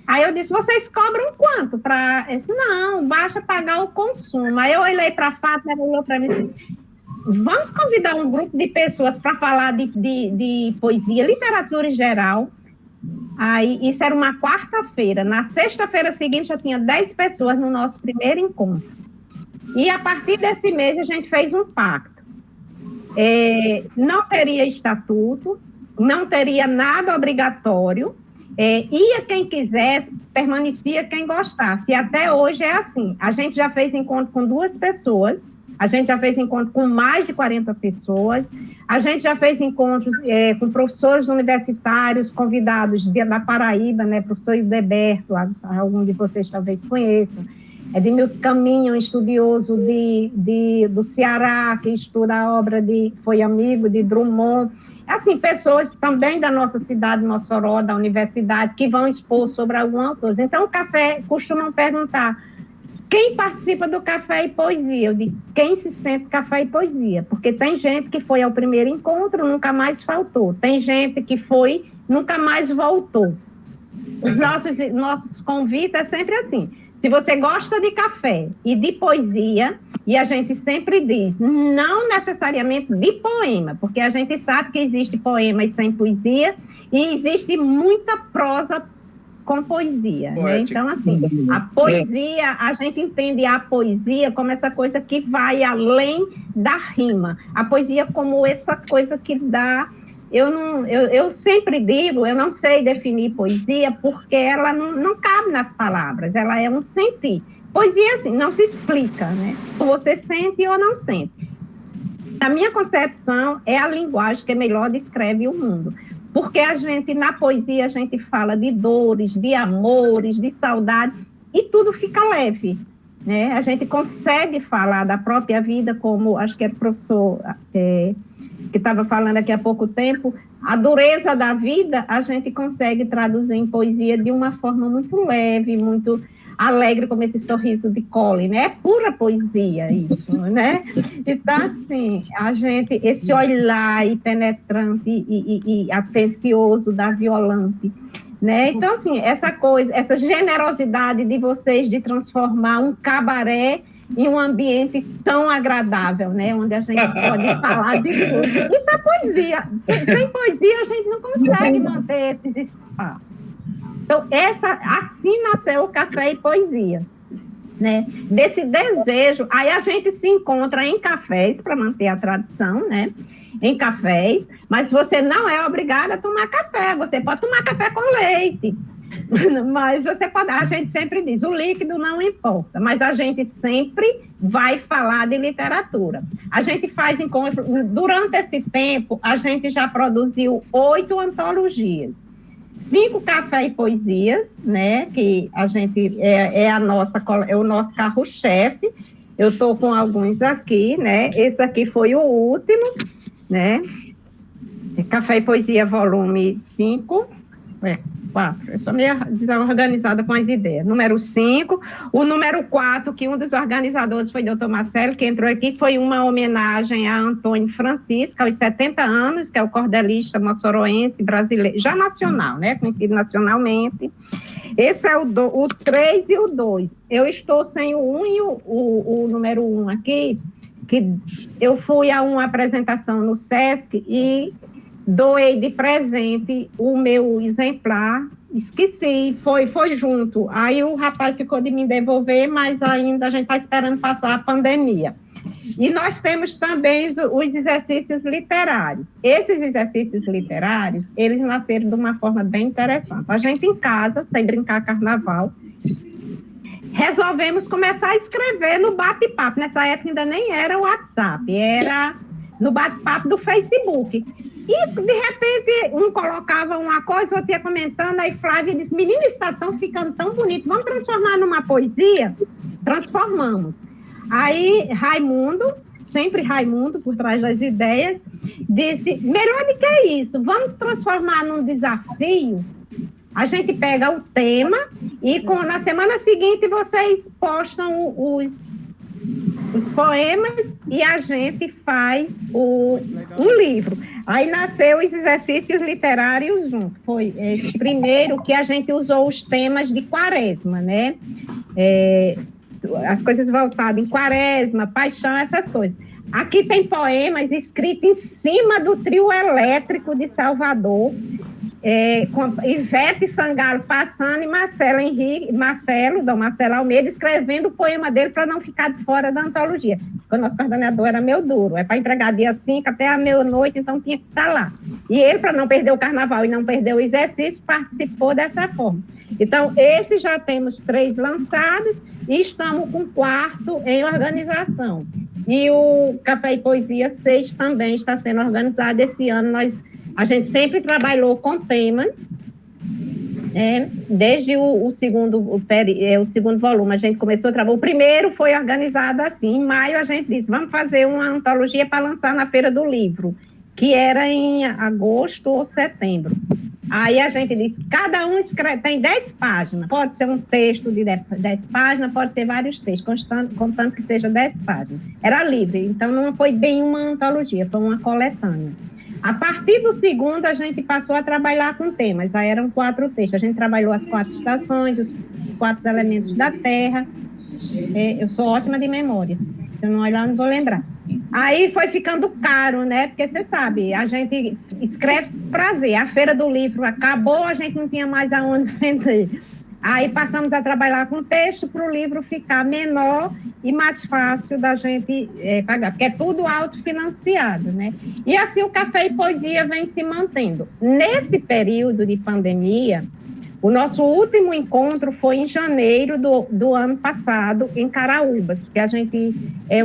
Aí eu disse, vocês cobram quanto? Eu disse, não, basta pagar o consumo. Aí eu olhei para a Fátima, ela olhou para mim e disse, vamos convidar um grupo de pessoas para falar de poesia, literatura em geral. Aí, isso era uma quarta-feira. Na sexta-feira seguinte, já tinha 10 pessoas no nosso primeiro encontro. E, a partir desse mês, a gente fez um pacto. Não teria estatuto, não teria nada obrigatório, ia quem quisesse, permanecia quem gostasse. E até hoje é assim. A gente já fez encontro com 2 pessoas, a gente já fez encontro com mais de 40 pessoas, a gente já fez encontros com professores universitários, convidados da Paraíba, né, professor Hildeberto, algum de vocês talvez conheçam, Edmilson Caminho, um estudioso do Ceará, que estuda a obra foi amigo de Drummond, assim, pessoas também da nossa cidade, Mossoró, da universidade, que vão expor sobre algum autor. Então, o café, costumam perguntar, quem participa do Café e Poesia? Eu digo, quem se sente Café e Poesia? Porque tem gente que foi ao primeiro encontro, nunca mais faltou. Tem gente que foi, nunca mais voltou. Os nossos convites é sempre assim. Se você gosta de café e de poesia, e a gente sempre diz, não necessariamente de poema, porque a gente sabe que existe poemas sem poesia e existe muita prosa com poesia, né? Então, assim, a poesia, a gente entende a poesia como essa coisa que vai além da rima. A poesia como essa coisa que dá... Eu sempre digo, eu não sei definir poesia porque ela não cabe nas palavras, ela é um sentir. Poesia, assim, não se explica, né? Você sente ou não sente. A minha concepção é a linguagem que melhor descreve o mundo. Porque na poesia, a gente fala de dores, de amores, de saudade, e tudo fica leve, né? A gente consegue falar da própria vida, como acho que era o professor que estava falando aqui há pouco tempo, a dureza da vida, a gente consegue traduzir em poesia de uma forma muito leve, muito alegre, como esse sorriso de Collin, né? É pura poesia isso, né? Então, assim, esse olhar penetrante e atencioso da Violante, né? Então, assim, essa generosidade de vocês de transformar um cabaré em um ambiente tão agradável, né? Onde a gente pode falar de tudo. Isso é poesia. Sem poesia, a gente não consegue manter esses espaços. Então, assim nasceu o Café e Poesia, né? Desse desejo, aí a gente se encontra em cafés, para manter a tradição, né? Em cafés, mas você não é obrigado a tomar café, você pode tomar café com leite, mas a gente sempre diz, o líquido não importa, mas a gente sempre vai falar de literatura. A gente faz encontro, durante esse tempo, a gente já produziu 8 antologias, 5 Café e Poesias, né, que a gente é o nosso carro-chefe. Eu estou com alguns aqui, né, esse aqui foi o último, né, Café e Poesia, volume 5, 4, eu sou meio desorganizada com as ideias. Número 5, o número 4, que um dos organizadores foi o Dr. Marcelo, que entrou aqui, foi uma homenagem a Antônio Francisco, aos 70 anos, que é o cordelista moçoroense brasileiro, já nacional, né, conhecido nacionalmente. Esse é o 3 e o 2. Eu estou sem o 1 e o número 1 aqui, que eu fui a uma apresentação no SESC e doei de presente o meu exemplar, esqueci, foi junto. Aí o rapaz ficou de me devolver, mas ainda a gente está esperando passar a pandemia. E nós temos também os exercícios literários. Esses exercícios literários, eles nasceram de uma forma bem interessante. A gente em casa, sem brincar carnaval, resolvemos começar a escrever no bate-papo. Nessa época ainda nem era o WhatsApp, era no bate-papo do Facebook. E, de repente, um colocava uma coisa, outro ia comentando, aí Flávia disse, menino, está ficando tão bonito, vamos transformar numa poesia? Transformamos. Aí, Raimundo, sempre Raimundo, por trás das ideias, disse, melhor do que isso, vamos transformar num desafio. A gente pega o tema e na semana seguinte vocês postam os poemas e a gente faz um livro. Aí nasceu os exercícios literários juntos. Foi esse primeiro que a gente usou os temas de quaresma, né? As coisas voltadas em quaresma, paixão, essas coisas. Aqui tem poemas escritos em cima do trio elétrico de Salvador, com Ivete Sangalo passando e Marcelo Almeida escrevendo o poema dele para não ficar de fora da antologia. Porque o nosso coordenador era meio duro, para entregar dia 5 até a meia-noite, então tinha que estar lá. E ele, para não perder o carnaval e não perder o exercício, participou dessa forma. Então, esses já temos 3 lançados e estamos com o 4º em organização. E o Café e Poesia 6 também está sendo organizado. Esse ano a gente sempre trabalhou com temas, desde o segundo volume, a gente começou a trabalhar. O primeiro foi organizado assim, em maio a gente disse, vamos fazer uma antologia para lançar na Feira do Livro, que era em agosto ou setembro. Aí a gente disse, cada um escreve, tem 10 páginas, pode ser um texto de 10 páginas, pode ser vários textos, contando que seja 10 páginas. Era livre, então não foi bem uma antologia, foi uma coletânea. A partir do segundo, a gente passou a trabalhar com temas, aí eram 4 textos. A gente trabalhou as 4 estações, os 4 elementos da Terra. Eu sou ótima de memória, se eu não olhar, não vou lembrar. Aí foi ficando caro, né? Porque você sabe, a gente escreve prazer. A Feira do Livro acabou, a gente não tinha mais aonde vender. Aí passamos a trabalhar com texto para o livro ficar menor e mais fácil da gente pagar, porque é tudo autofinanciado, né? E assim o Café e Poesia vem se mantendo. Nesse período de pandemia, o nosso último encontro foi em janeiro do ano passado, em Caraúbas, porque a gente,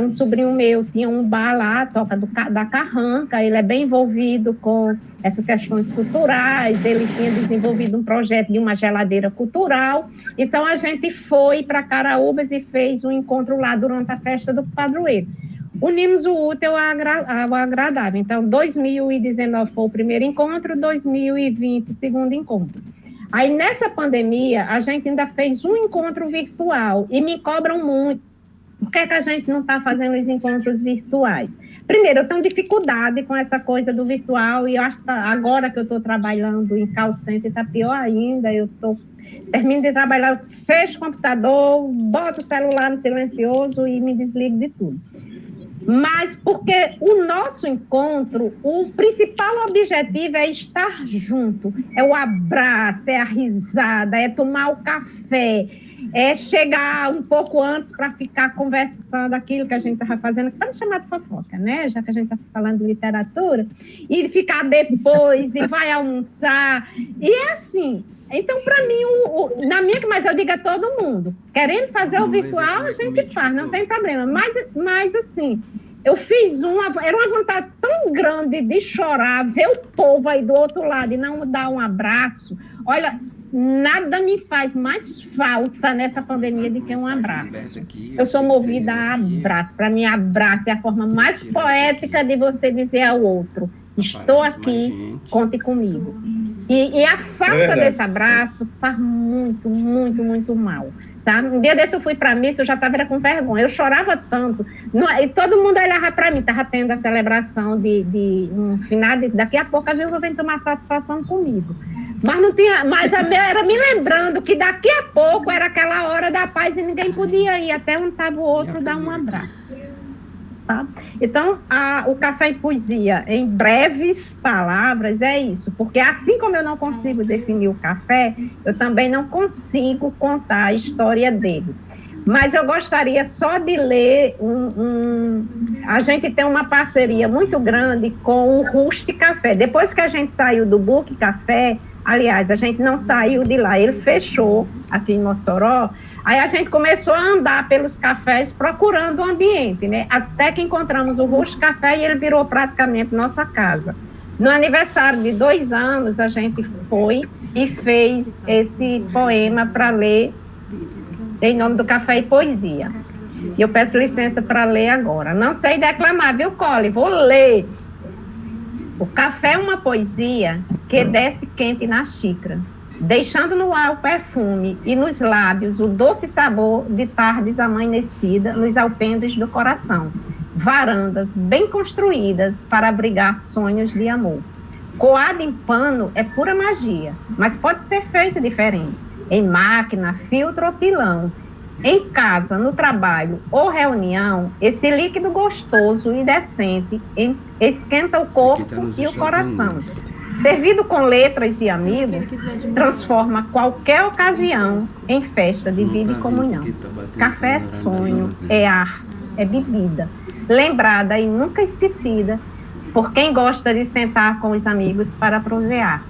um sobrinho meu tinha um bar lá, toca da Carranca, ele é bem envolvido com essas questões culturais, ele tinha desenvolvido um projeto de uma geladeira cultural, então a gente foi para Caraúbas e fez um encontro lá durante a festa do padroeiro. Unimos o útil ao agradável, então 2019 foi o primeiro encontro, 2020 o segundo encontro. Aí, nessa pandemia, a gente ainda fez um encontro virtual e me cobram muito. Por que a gente não está fazendo os encontros virtuais? Primeiro, eu tenho dificuldade com essa coisa do virtual e eu acho que agora que eu estou trabalhando em call center está pior ainda. Termino de trabalhar, fecho o computador, boto o celular no silencioso e me desligo de tudo. Mas porque o nosso encontro, o principal objetivo é estar junto, é o abraço, é a risada, é tomar o café, é chegar um pouco antes para ficar conversando aquilo que a gente estava fazendo, que estamos chamando de fofoca, né? Já que a gente está falando de literatura, e ficar depois, e vai almoçar, e é assim. Então, para mim, mas eu digo a todo mundo, querendo fazer o virtual, a gente faz, não tem problema. Mas assim, eu fiz era uma vontade tão grande de chorar, ver o povo aí do outro lado e não dar um abraço. Olha, nada me faz mais falta nessa pandemia do que um abraço. Eu sou movida a abraço. Para mim, abraço é a forma mais poética de você dizer ao outro, estou aqui, conte comigo. E a falta desse abraço faz muito, muito, muito mal. Sabe? Um dia desse eu fui para a missa, eu já estava com vergonha, eu chorava tanto, e todo mundo olhava para mim, estava tendo a celebração de um final, daqui a pouco a viúva vem tomar satisfação comigo. Mas não tinha, era me lembrando que daqui a pouco era aquela hora da paz e ninguém podia ir até um estava o outro dar um abraço. Sabe? Então, o Café e Poesia, em breves palavras, é isso. Porque assim como eu não consigo definir o café, eu também não consigo contar a história dele. Mas eu gostaria só de ler a gente tem uma parceria muito grande com o Rust Café. Depois que a gente saiu do Book Café, aliás, a gente não saiu de lá, ele fechou aqui em Mossoró, Aí a gente começou a andar pelos cafés procurando o ambiente, né? Até que encontramos o Roxo Café e ele virou praticamente nossa casa. No aniversário de 2 anos, a gente foi e fez esse poema para ler em nome do Café e Poesia. E eu peço licença para ler agora. Não sei declamar, viu, Cole? Vou ler. O café é uma poesia que desce quente na xícara, deixando no ar o perfume e nos lábios o doce sabor de tardes amanhecida nos alpendres do coração. Varandas bem construídas para abrigar sonhos de amor. Coado em pano é pura magia, mas pode ser feito diferente. Em máquina, filtro ou pilão. Em casa, no trabalho ou reunião, esse líquido gostoso e decente esquenta o corpo e o coração. Servido com letras e amigos, transforma qualquer ocasião em festa de vida e comunhão. Café é sonho, é arte, é bebida, lembrada e nunca esquecida por quem gosta de sentar com os amigos para prosear.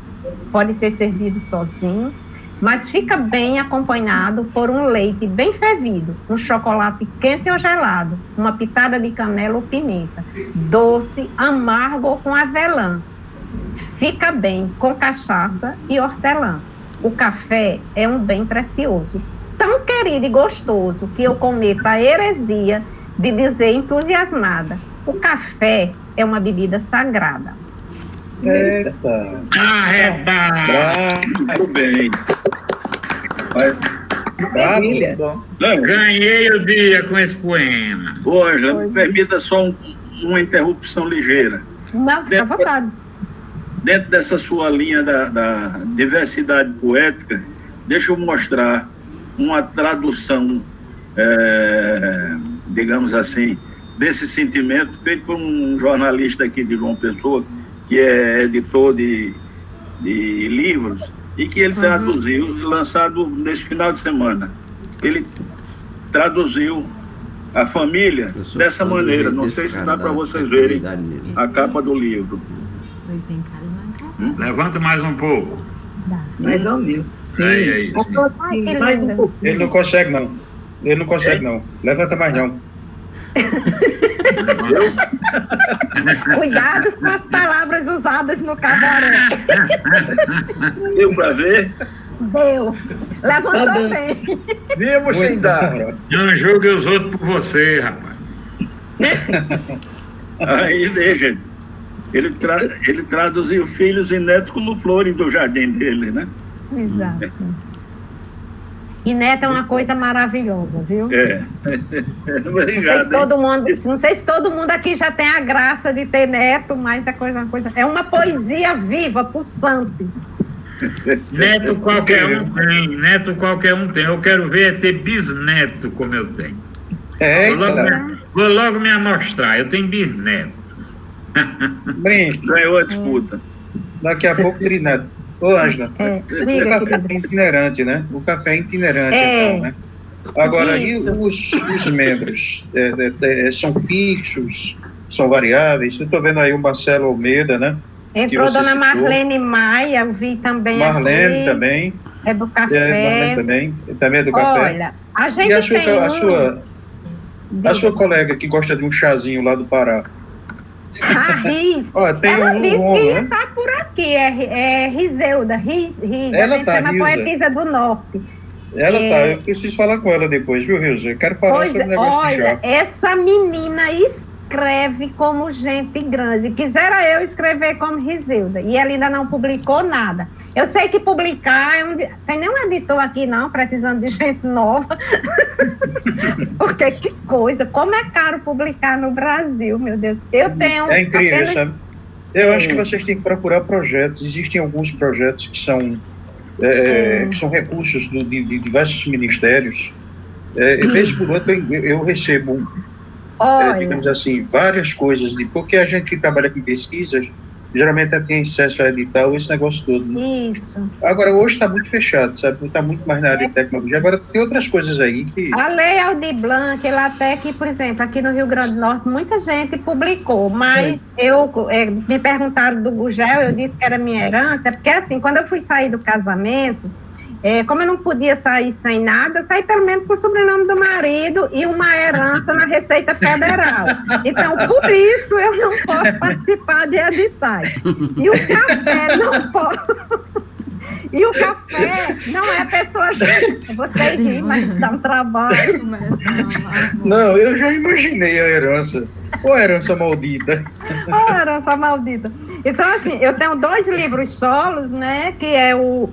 Pode ser servido sozinho, mas fica bem acompanhado por um leite bem fervido, um chocolate quente ou gelado, uma pitada de canela ou pimenta, doce, amargo ou com avelã. Fica bem com cachaça e hortelã. O café é um bem precioso, tão querido e gostoso que eu cometo a heresia de dizer entusiasmada: o café é uma bebida sagrada. Eita! Muito bem. Bravo! Ganhei o dia com esse poema. Ô, Ângela, me permita só uma interrupção ligeira. Não, fica à vontade. Dentro dessa sua linha da diversidade poética, deixa eu mostrar uma tradução, digamos assim, desse sentimento feito por um jornalista aqui de João Pessoa, que é editor de livros, e que ele traduziu, lançado nesse final de semana. Ele traduziu a família dessa maneira. Não sei se dá para vocês verem a capa do livro. Levanta mais um pouco. Mais ou menos. Aí. Ele não consegue, não. Ele não consegue, não. Levanta mais, não. Cuidado com as palavras usadas no cabaré. Deu para ver? Deu. Levantou bem. Vimos sem dar. Não julgue os outros por você, rapaz. Aí, veja, ele traduziu filhos e netos como flores do jardim dele, né? Exato. E neto é uma coisa maravilhosa, viu? Obrigado. Não sei se todo mundo aqui já tem a graça de ter neto, mas é uma poesia viva, pulsante. Neto qualquer um tem. Eu quero ver ter bisneto como eu tenho. Vou logo me amostrar. Eu tenho bisneto. Ganhou a disputa. Daqui a pouco, trinado. Ô, Ângela, o café é itinerante, né? O café é itinerante, então, né? Agora, e os membros? São fixos? São variáveis? Eu estou vendo aí o Marcelo Almeida, né? Entrou a dona Marlene Maia, eu vi também. Marlene aqui. Também. É do café. Marlene também é do café. Olha, a gente a sua colega que gosta de um chazinho lá do Pará. A Riz. Ela disse que ia estar por aqui. É Rizeuda. Ela a gente chama poetisa do norte. Ela eu preciso falar com ela depois, viu, Rilza? Eu quero falar sobre o negócio de chá. Essa menina escreve como gente grande. Quisera eu escrever como Rizeuda. E ela ainda não publicou nada. Eu sei que publicar... Tem nenhum editor aqui, não, precisando de gente nova. Porque que coisa. Como é caro publicar no Brasil, meu Deus. Eu tenho... É incrível, sabe? Eu acho que vocês têm que procurar projetos. Existem alguns projetos que são recursos de diversos ministérios. Vez por outra, eu recebo, digamos assim, várias coisas. Porque a gente que trabalha com pesquisas, geralmente tem acesso a edital, esse negócio todo. Né? Isso. Agora, hoje está muito fechado, sabe? Está muito mais na área de tecnologia. Agora, tem outras coisas aí que... A Lei Aldir Blanc, ela até que, por exemplo, aqui no Rio Grande do Norte, muita gente publicou, mas me perguntaram do Gugel, eu disse que era minha herança, porque assim, quando eu fui sair do casamento, como eu não podia sair sem nada, eu saí pelo menos com o sobrenome do marido e uma herança na Receita Federal. Então, por isso, eu não posso participar de editais. E o café não pode... E o café não é pessoa... Você ri, mas dá um trabalho. Não, eu já imaginei a herança. Ou a herança maldita. Ou a herança maldita. Então, assim, eu tenho 2 livros solos, né? Que é o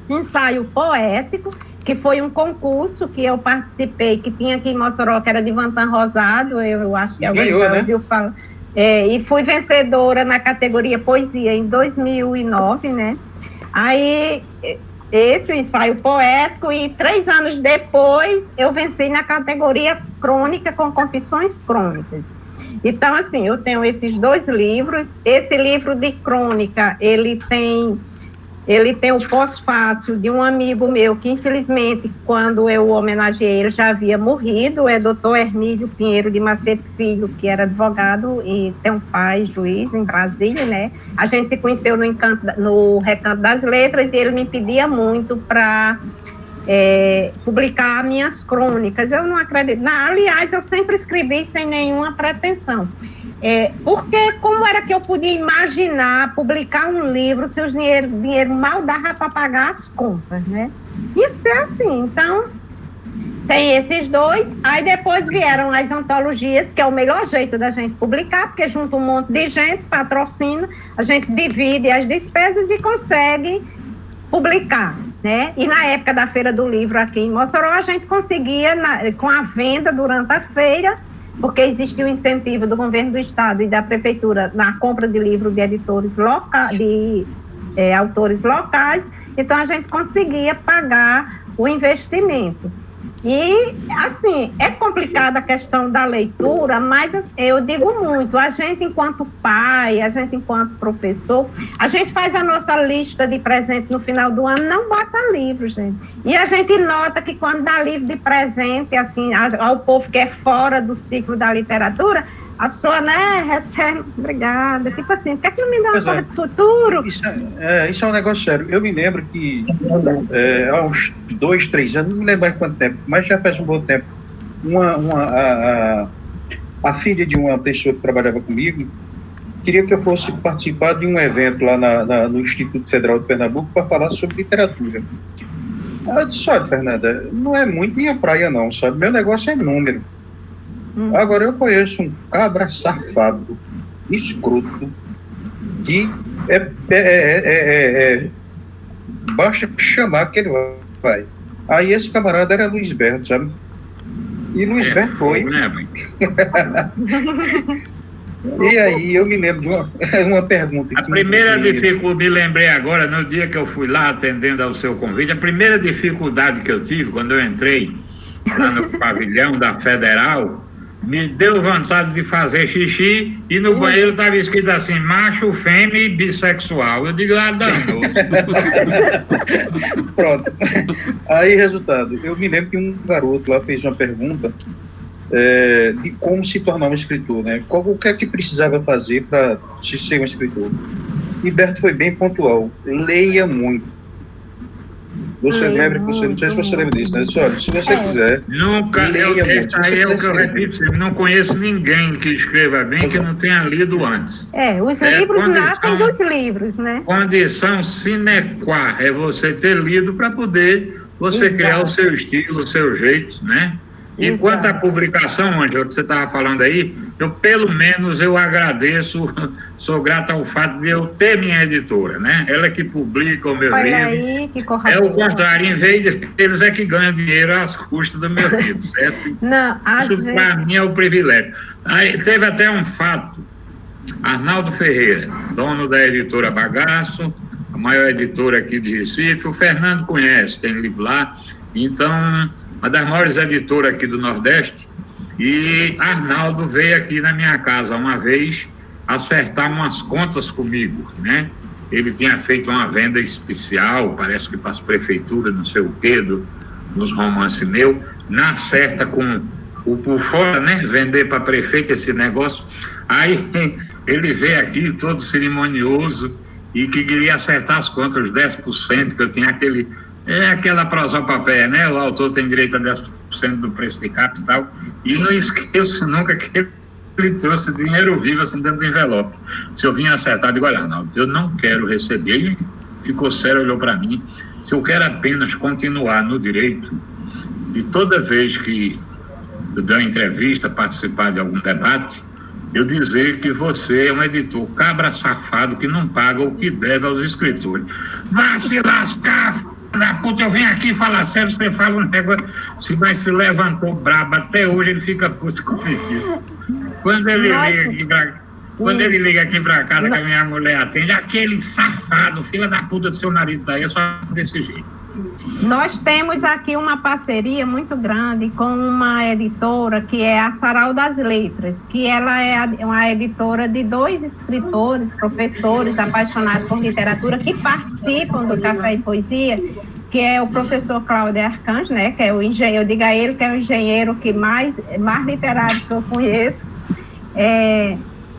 Ensaio Poético, que foi um concurso que eu participei, que tinha aqui em Mossoró, que era de Vantan Rosado, eu acho que alguém já ouviu falar. E fui vencedora na categoria Poesia em 2009, né? Aí, esse ensaio poético, e 3 anos depois, eu venci na categoria Crônica com Confissões Crônicas. Então, assim, eu tenho esses 2 livros. Esse livro de crônica, ele tem o pós-fácil de um amigo meu, que infelizmente, quando eu o homenageei, ele já havia morrido, é doutor Hermílio Pinheiro de Macedo Filho, que era advogado e tem um pai juiz em Brasília, né? A gente se conheceu no Recanto das Letras, e ele me pedia muito para publicar minhas crônicas. Eu não acredito. Aliás, eu sempre escrevi sem nenhuma pretensão. Porque como era que eu podia imaginar publicar um livro se o dinheiro mal dava para pagar as contas, né? Ia ser assim. Então, tem esses 2. Aí depois vieram as antologias, que é o melhor jeito da gente publicar, porque junta um monte de gente, patrocina, a gente divide as despesas e consegue publicar, né? E na época da Feira do Livro aqui em Mossoró, a gente conseguia, com a venda durante a feira, porque existia o incentivo do governo do estado e da prefeitura na compra de livros de editores locais, autores locais, então a gente conseguia pagar o investimento. E, assim, é complicada a questão da leitura, mas eu digo muito, a gente enquanto pai, a gente enquanto professor, a gente faz a nossa lista de presente no final do ano, não bota livro, gente. E a gente nota que quando dá livro de presente, assim, ao povo que é fora do ciclo da literatura, a pessoa, né, recebe, obrigada, tipo assim, por que não me dá uma coisa do futuro? Isso é um negócio sério. Eu me lembro que há uns 2, 3 anos, não me lembro mais quanto tempo, mas já faz um bom tempo, a filha de uma pessoa que trabalhava comigo queria que eu fosse participar de um evento lá no Instituto Federal de Pernambuco para falar sobre literatura. Eu disse, olha, Fernanda, não é muito minha praia não, sabe? Meu negócio é número. Agora, eu conheço um cabra safado, escroto, que basta chamar que ele vai. Aí esse camarada era Luiz Berto, sabe? E Luiz Berto foi. E aí eu me lembro de uma pergunta. A primeira dificuldade, me lembrei agora, no dia que eu fui lá atendendo ao seu convite, a primeira dificuldade que eu tive quando eu entrei lá no pavilhão da Federal, me deu vontade de fazer xixi e no banheiro estava escrito assim, macho, fêmea e bissexual. Eu digo, danou-se. Pronto. Aí, resultado, eu me lembro que um garoto lá fez uma pergunta de como se tornar um escritor, né? O que é que precisava fazer para se ser um escritor? E Berto foi bem pontual. Leia muito. Você lembra que você, não sei se você lembra disso, né? Olha, se você quiser. Nunca, isso aí é o que eu repito sempre. Não conheço ninguém que escreva bem que não tenha lido antes. Os livros nascem dos livros, né? Condição sine qua é você ter lido para poder você criar o seu estilo, o seu jeito, né? E quanto à publicação, Ângela, que você estava falando aí, pelo menos eu agradeço, sou grato ao fato de eu ter minha editora, né? Ela que publica o meu livro. Aí, que é o contrário, em vez de eles que ganham dinheiro às custas do meu livro, certo? Não, isso para mim é o privilégio. Aí teve até um fato, Arnaldo Ferreira, dono da editora Bagaço, a maior editora aqui de Recife, o Fernando conhece, tem livro lá, então... uma das maiores editoras aqui do Nordeste, e Arnaldo veio aqui na minha casa uma vez acertar umas contas comigo, né? Ele tinha feito uma venda especial, parece que para as prefeituras, não sei o quê, nos romances meus, na acerta com o por fora, né? Vender para prefeito esse negócio. Aí ele veio aqui todo cerimonioso e que queria acertar as contas, os 10%, que eu tinha aquele É aquela prosopopéia, né? O autor tem direito a 10% do preço de capital. E não esqueço nunca que ele trouxe dinheiro vivo assim dentro do envelope. Se eu vinha acertar, eu digo, olha, Arnaldo, eu não quero receber. Ele ficou sério, olhou para mim. Se eu quero apenas continuar no direito de toda vez que eu der uma entrevista, participar de algum debate, eu dizer que você é um editor cabra safado que não paga o que deve aos escritores. Vá se lascar, da puta, eu venho aqui falar sério, você fala um negócio, mas se levantou brabo, até hoje ele fica puto com isso. Quando ele liga aqui pra casa que a minha mulher atende, aquele safado, filha da puta do seu marido tá aí, é só desse jeito. Nós temos aqui uma parceria muito grande com uma editora que é a Sarau das Letras, que ela é uma editora de 2 escritores, professores apaixonados por literatura que participam do Café e Poesia, que é o professor Cláudio Arcanjo, né, que é o engenheiro, eu digo a ele que é o engenheiro que mais literário que eu conheço,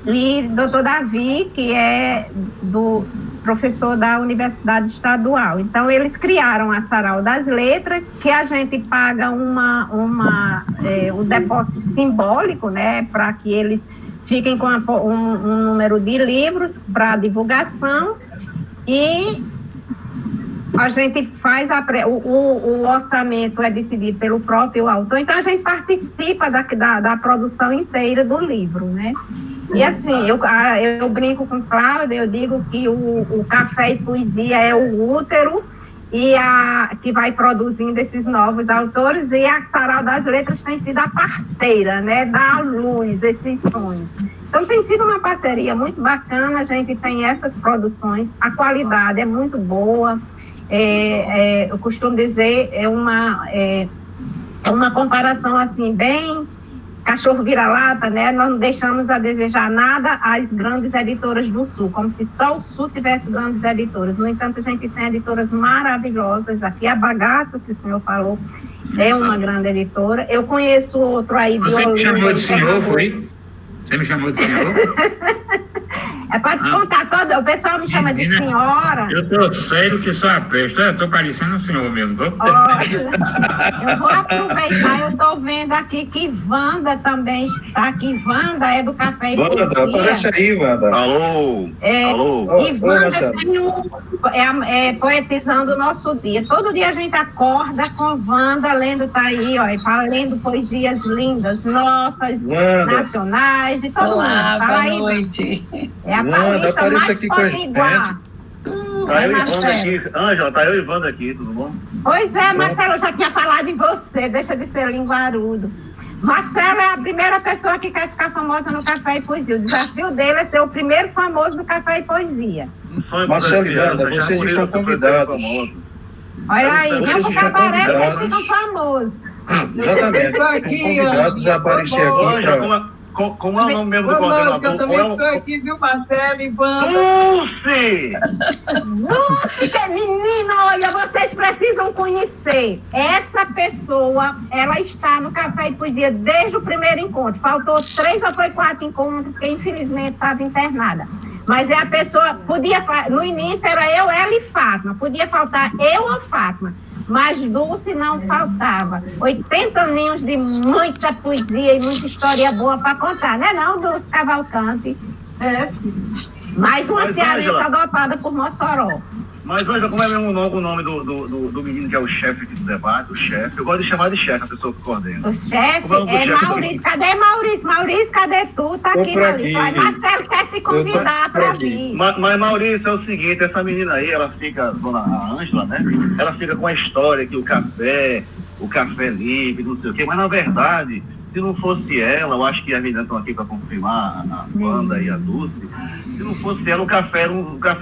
e doutor Davi, que é do professor da Universidade Estadual. Então, eles criaram a Sarau das Letras, que a gente paga um depósito simbólico, né, para que eles fiquem com um número de livros para divulgação, e a gente faz o orçamento é decidido pelo próprio autor, então a gente participa da produção inteira do livro, né? E assim, eu brinco com Cláudia, eu digo que o Café e Poesia é o útero que vai produzindo esses novos autores, e a Sarau das Letras tem sido a parteira, né, da luz, esses sonhos. Então tem sido uma parceria muito bacana, a gente tem essas produções, a qualidade é muito boa, eu costumo dizer, é uma comparação assim, bem cachorro vira-lata, né? Nós não deixamos a desejar nada às grandes editoras do Sul, como se só o Sul tivesse grandes editoras. No entanto, a gente tem editoras maravilhosas. Aqui a Bagaço, que o senhor falou, é uma grande editora. Eu conheço outro aí. Você me chamou de senhor, foi? Você me chamou de senhor? É para descontar todo. O pessoal me chama de senhora. Eu tô sério que sou a peste. Eu tô parecendo um senhor mesmo, tô? Eu vou aproveitar, eu tô vendo aqui que Wanda também está aqui. Wanda é do Café e Poesia. Wanda, aparece aí, Wanda. Alô? Alô? E Wanda tem poetizando o nosso dia. Todo dia a gente acorda com Wanda lendo, tá aí, ó, lendo poesias lindas, nossas, Wanda, nacionais, de todo mundo. Fala aí, noite. É a paulista mais aqui com a gente. Tá eu e Wanda aqui. Ângela, tá eu e Wanda aqui, tudo bom? Pois é, Marcelo, eu já tinha falado em você, deixa de ser linguarudo. Marcelo é a primeira pessoa que quer ficar famosa no Café e Poesia. O desafio dele é ser o primeiro famoso do Café e Poesia. Marcelo e Wanda, vocês estão convidados. Olha aí, vamos pro cabaré e vocês ficam famosos. Exatamente, estão convidados a aparecer aqui para... Como é o nome mesmo do coordenador? Que eu também estou aqui, viu, Marcelo e Wanda? Dulce, menina, olha, vocês precisam conhecer. Essa pessoa, ela está no Café e Poesia desde o primeiro encontro. Faltou 3 ou foi 4 encontros, porque infelizmente estava internada. Mas é a pessoa, no início era eu, ela e Fátima. Podia faltar eu ou Fátima. Mas Dulce não faltava. 80 aninhos de muita poesia e muita história boa para contar, né não, Dulce Cavalcante? Mais uma cearense adotada por Mossoró. Mas, Ângela, como é mesmo o nome do menino que é o chefe do debate, o chefe? Eu gosto de chamar de chefe, a pessoa que coordena. O chefe é Maurício. Cadê Maurício? Maurício, cadê tu? Tá aqui, Maurício. Marcelo quer se convidar para vir. Mas, Maurício, é o seguinte, essa menina aí, ela fica, a Ângela, né? Ela fica com a história que o café livre, não sei o quê, mas na verdade, se não fosse ela, eu acho que as meninas estão aqui para confirmar, a Wanda e a Dulce, se não fosse ela, o café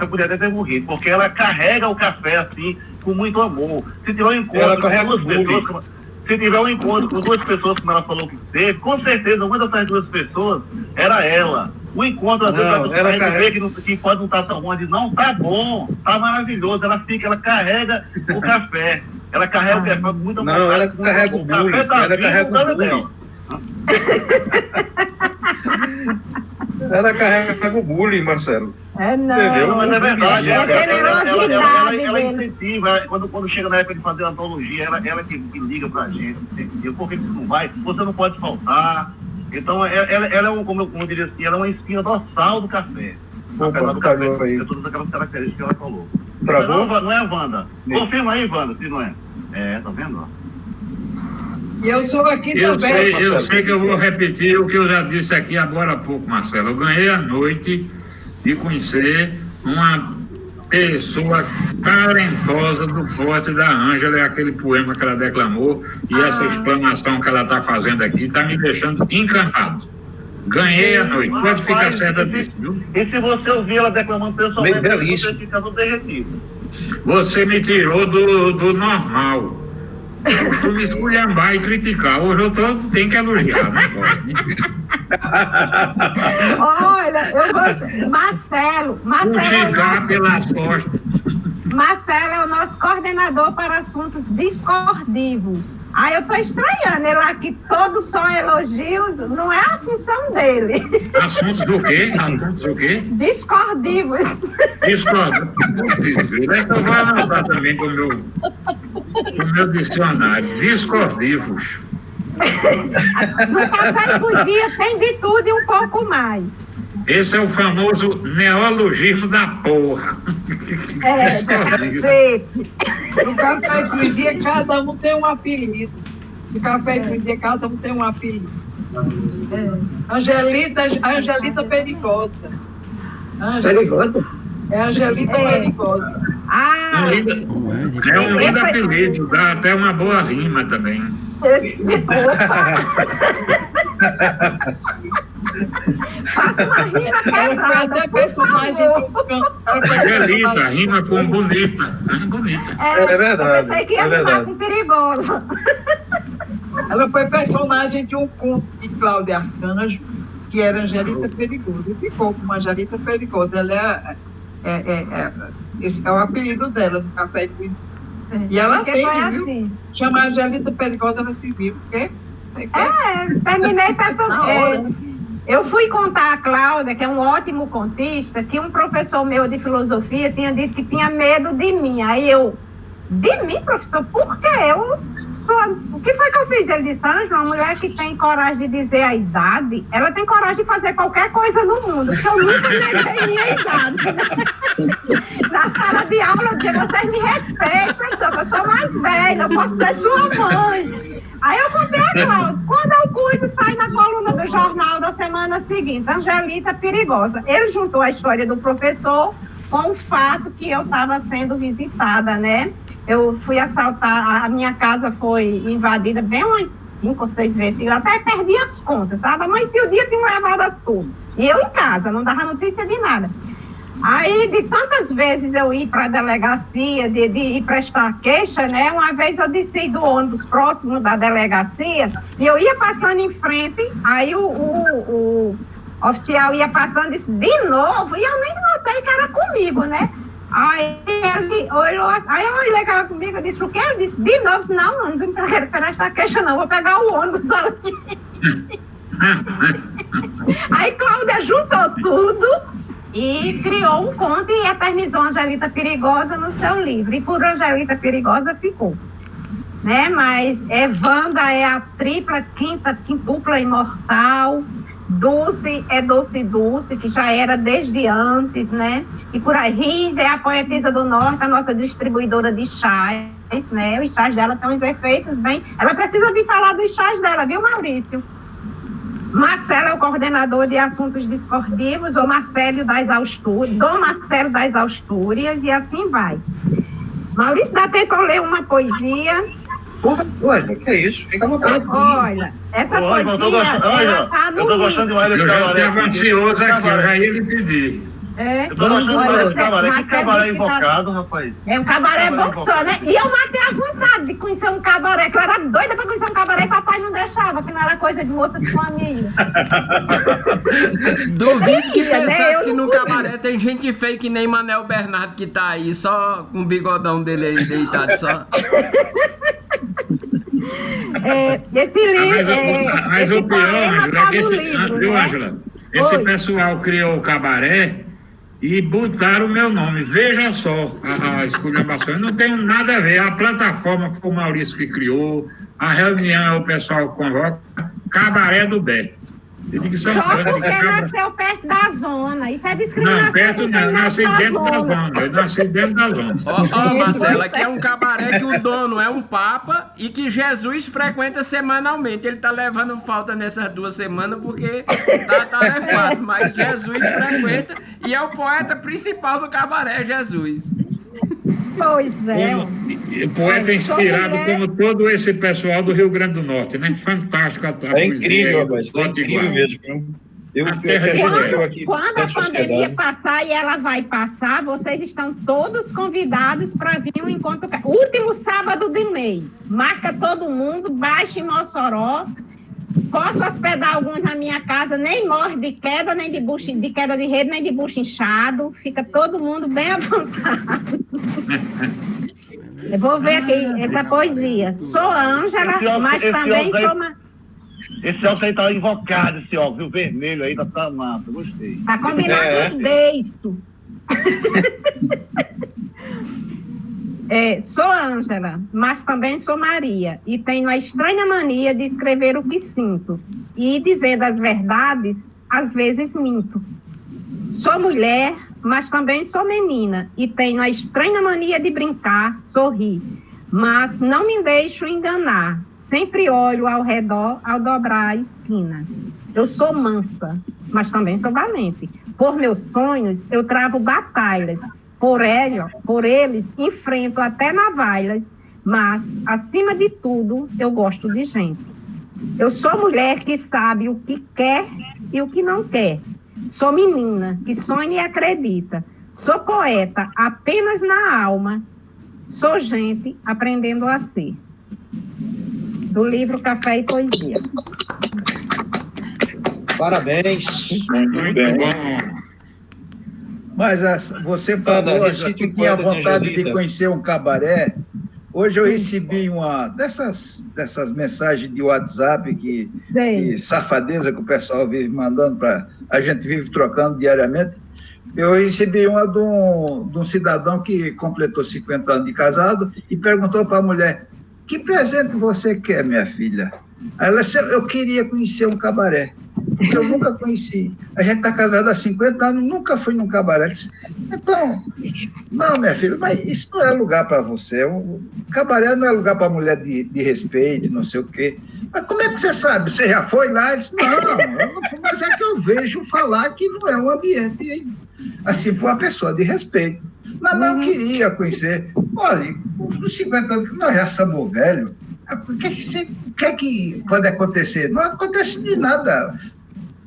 poderia ter morrido, porque ela carrega o café assim, com muito amor. Se tiver um encontro, se tiver um encontro com 2 pessoas, como ela falou que teve, com certeza, uma dessas 2 pessoas era ela. O encontro, às vezes, a gente vê que pode não estar tão bom, diz, não, tá bom, tá maravilhoso. Ela carrega o café. Ela carrega o café com muita amor. Não, ela carrega o bullying. Ela carrega o bullying. Ela carrega o bullying, Marcelo. Não. Entendeu? Mas é verdade. Ela incentiva. Quando chega na época de fazer antologia, ela que liga pra gente. Entendeu? Por que você não vai? Você não pode faltar. Então, ela é como eu diria assim, ela é uma espinha dorsal do café. Apesar do café, tem todas aquelas características que ela falou. Travou? Não é a Wanda. Confirma aí, Wanda, se não é. Tá vendo? E eu sou aqui também. Eu sei que eu vou repetir o que eu já disse aqui agora há pouco, Marcelo. Eu ganhei a noite de conhecer uma pessoa talentosa do porte da Ângela, é aquele poema que ela declamou, e essa explanação que ela está fazendo aqui está me deixando encantado. Ganhei a noite, pode ficar certa disso, viu? E se você ouvir ela declamando pessoalmente, belíssimo. você fica todo derretido. Você me tirou do normal. Eu costumo esculhambar e criticar. Hoje eu tenho que elogiar, não posso, né? Olha, eu gosto. Marcelo Puxicar pelas costas. Marcelo é o nosso coordenador para assuntos discordivos. Aí eu tô estranhando ele aqui, todos só elogios, não é a função dele. Assuntos do quê? Assuntos do quê? Discordivos. Discordo. Eu vou anotar também com o meu dicionário. Discordivos. No Café com Dia tem de tudo e um pouco mais. Esse é o famoso neologismo da porra. No Café com Dia, cada um tem um apelido. No Café com Dia, cada um tem um apelido. Angelita Perigosa. Perigosa? É Angelita Perigosa. É um lindo apelido, dá até uma boa rima também. Faça uma rima quebrada, personagem. Angelita, rima com bonita. Bonita. É verdade. Eu pensei que ia rimar com perigosa. Ela foi personagem de um conto de Cláudia Arcanjo, que era Angelita Perigosa. E ficou como Angelita Perigosa. Ela esse é o apelido dela no Café com Dia. E ela tem, viu? Assim. Chamar Angelita Perigosa, ela se viu, porque... Terminei personagem. Eu fui contar a Cláudia, que é um ótimo contista, que um professor meu de filosofia tinha dito que tinha medo de mim. Aí eu, de mim, professor, por quê? O que foi que eu fiz? Ele disse, Ângela, uma mulher que tem coragem de dizer a idade, ela tem coragem de fazer qualquer coisa no mundo, porque eu nunca neguei minha idade. Na sala de aula, eu dizia, vocês me respeitem, professor, que eu sou mais velha, eu posso ser sua mãe. Aí eu contei a Cláudia. Quando eu cuido, sai na coluna do jornal da semana seguinte, Angelita Perigosa. Ele juntou a história do professor com o fato que eu estava sendo visitada, né? Eu fui assaltar, a minha casa foi invadida bem umas 5 ou 6 vezes, eu até perdi as contas, sabe? Mas se o dia tinha levado tudo. E eu em casa, não dava notícia de nada. Aí, de tantas vezes eu ir para a delegacia, de ir prestar queixa, né? Uma vez eu desci do ônibus próximo da delegacia e eu ia passando em frente, aí o oficial ia passando e disse, de novo, e eu nem notei que era comigo, né? Aí ele olhou, aí eu olhei que era comigo, eu disse, o quê? Ele disse, de novo, disse, não vim prestar queixa não, vou pegar o ônibus ali. Aí Cláudia juntou tudo e criou um conto e eternizou Angelita Perigosa no seu livro. E por Angelita Perigosa ficou. Né? Mas Wanda é a tripla, quintupla imortal. Dulce é Dulce, que já era desde antes, né? E por aí, Riz é a poetisa do norte, a nossa distribuidora de chás, né? Os chás dela têm os efeitos bem... Ela precisa vir falar dos chás dela, viu, Maurício? Marcelo é o coordenador de assuntos discordivos, ou Marcelo das Astúrias, Dom Marcelo das Astúrias, e assim vai. Maurício, dá tempo para eu ler uma poesia? Ué, que é isso? Fica à vontade. Olha, essa poesia, ela tá no livro. Eu já estava ansioso aqui, eu já ia lhe pedir. Eu tô gostando do cabaré. Que cabaré invocado, rapaz. É um cabaré bom só, né? E eu matei a vontade de conhecer um cabaré, que eu era doida para conhecer um cabaré e papai não deixava, que não era coisa de moça de família. Duvido que pensasse que no cabaré tem gente feia que nem Manel Bernardo, que tá aí, só com o bigodão dele aí deitado, só. Esse livro. Mas o pior, Ângela, é que viu, Ângela? Esse pessoal criou o cabaré e botaram o meu nome. Veja só a esculhambação. Eu não tenho nada a ver. A plataforma foi o Maurício que criou, a reunião o pessoal convoca, Cabaré do Beto. Só porque nasceu perto da zona. Isso é discriminação. Não, perto não, eu nasci dentro da zona. Eu nasci dentro da zona. Ó, Marcela, aqui é um cabaré que o dono é um papa e que Jesus frequenta semanalmente. Ele tá levando falta nessas 2 semanas porque tá levado, mas Jesus frequenta e é o poeta principal do cabaré, Jesus. Pois é. Poeta inspirado como todo esse pessoal do Rio Grande do Norte, né? Fantástico. É incrível, rapaz. É incrível mesmo. Quando a pandemia passar, e ela vai passar, vocês estão todos convidados para vir um encontro. Último sábado de mês. Marca todo mundo, baixa em Mossoró. Posso hospedar alguns na minha casa, nem morre de queda, nem de queda de rede, nem de bucho inchado. Fica todo mundo bem à vontade. Eu vou ver aqui essa poesia. Sou Ângela, mas também sou... Esse óculos aí tá invocado, esse óculos, o vermelho aí tá massa, gostei. Tá combinado os beijos. Sou Ângela, mas também sou Maria, e tenho a estranha mania de escrever o que sinto, e dizendo as verdades, às vezes minto. Sou mulher, mas também sou menina, e tenho a estranha mania de brincar, sorrir, mas não me deixo enganar, sempre olho ao redor ao dobrar a esquina. Eu sou mansa, mas também sou valente. Por meus sonhos, eu travo batalhas. Por eles, enfrento até navalhas, mas, acima de tudo, eu gosto de gente. Eu sou mulher que sabe o que quer e o que não quer. Sou menina que sonha e acredita. Sou poeta apenas na alma. Sou gente aprendendo a ser. Do livro Café e Poesia. Parabéns. Muito bom. Mas você falou que tinha vontade de conhecer um cabaré. Hoje eu recebi uma dessas mensagens de WhatsApp que safadeza que o pessoal vive mandando para a gente vive trocando diariamente. Eu recebi uma de um cidadão que completou 50 anos de casado e perguntou para a mulher: que presente você quer, minha filha? Aí ela disse: eu queria conhecer um cabaré, porque eu nunca conheci. A gente está casado há 50 anos, nunca fui num cabaré. Disse, então, não, minha filha, mas isso não é lugar para você. O cabaré não é lugar para mulher de respeito, não sei o quê. Mas como é que você sabe? Você já foi lá? Ele disse, não, eu não fui, mas é que eu vejo falar que não é um ambiente assim para uma pessoa de respeito. Não, mas eu queria conhecer. Olha, os 50 anos que nós já somos velhos, o que é que pode acontecer? Não acontece de nada.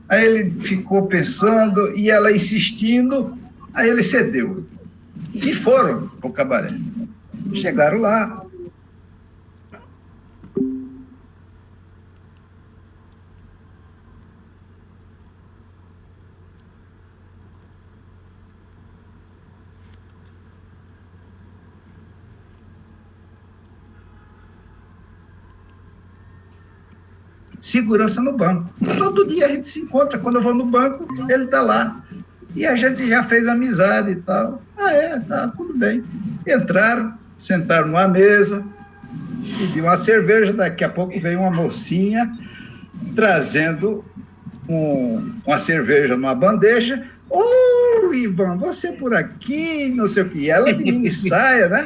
Aí ele ficou pensando e ela insistindo, aí ele cedeu. E foram para o cabaré. Chegaram lá. Segurança no banco. Todo dia a gente se encontra. Quando eu vou no banco, ele está lá. E a gente já fez amizade e tal. Tá, tudo bem. Entraram, sentaram numa mesa, pediram uma cerveja. Daqui a pouco veio uma mocinha trazendo uma cerveja numa bandeja. Ivan, você por aqui, não sei o que. Ela de mini saia, né?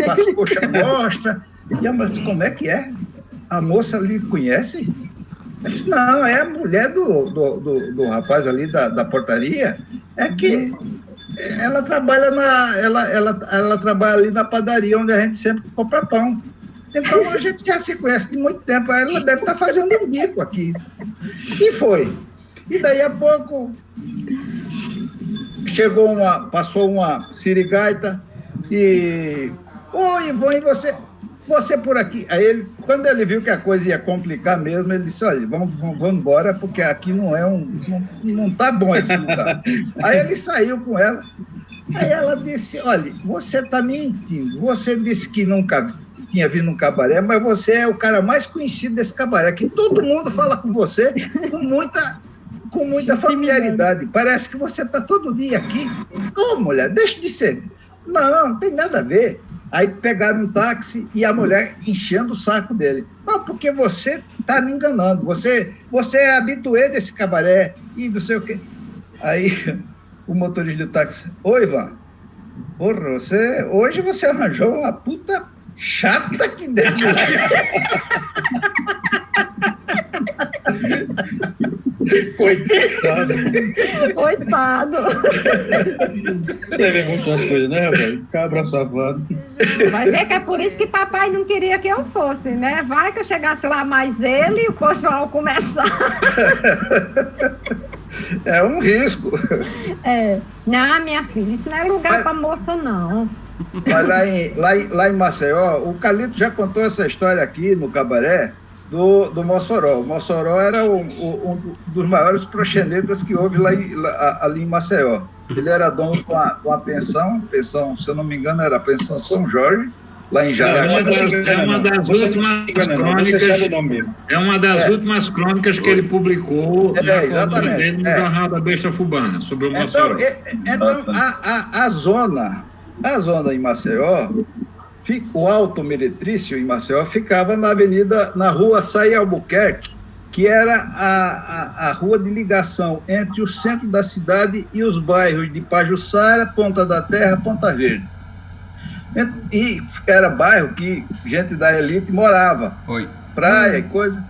Com as coxas mostras. Mas como é que é? A moça lhe conhece? Eu disse, não, é a mulher do rapaz ali da portaria, é que ela trabalha ela trabalha ali na padaria onde a gente sempre compra pão. Então a gente já se conhece de muito tempo, ela deve estar fazendo um bico aqui. E foi. E daí a pouco passou uma sirigaita e Ivan, e você por aqui. Aí quando ele viu que a coisa ia complicar mesmo, ele disse, olha, vamos embora, porque aqui não tá bom esse lugar. Aí ele saiu com ela. Aí ela disse, olha, você está mentindo. Você disse que nunca tinha vindo num cabaré, mas você é o cara mais conhecido desse cabaré, que todo mundo fala com você com muita familiaridade. Parece que você está todo dia aqui. Ô, mulher, deixa de ser. Não tem nada a ver. Aí pegaram um táxi e a mulher enchendo o saco dele. Não, porque você está me enganando. Você é habituê desse cabaré e não sei o quê. Aí o motorista do táxi, oi, Ivan, porra, hoje você arranjou uma puta chata aqui dentro. Coitado. Você vê muito as coisas, né, rapaz? Cabra safado. Mas é que é por isso que papai não queria que eu fosse, né? Vai que eu chegasse lá mais ele e o pessoal começar. É um risco. Não, minha filha, isso não é lugar para moça, não. Mas lá em Maceió, o Calito já contou essa história aqui no cabaré do Mossoró. O Mossoró era um dos maiores proxenetas que houve ali em Maceió. Ele era dono de uma pensão, se eu não me engano, era a pensão São Jorge, lá em Jaraguá. É uma das últimas crônicas que ele publicou na coluna dele no Jornal da Besta Fubana, sobre o Mossoró. Então a zona em Maceió, o Alto Meretrício em Maceió, ficava na rua Saí Albuquerque, que era a rua de ligação entre o centro da cidade e os bairros de Pajuçara, Ponta da Terra, Ponta Verde. E era bairro que gente da elite morava. Praia e coisa.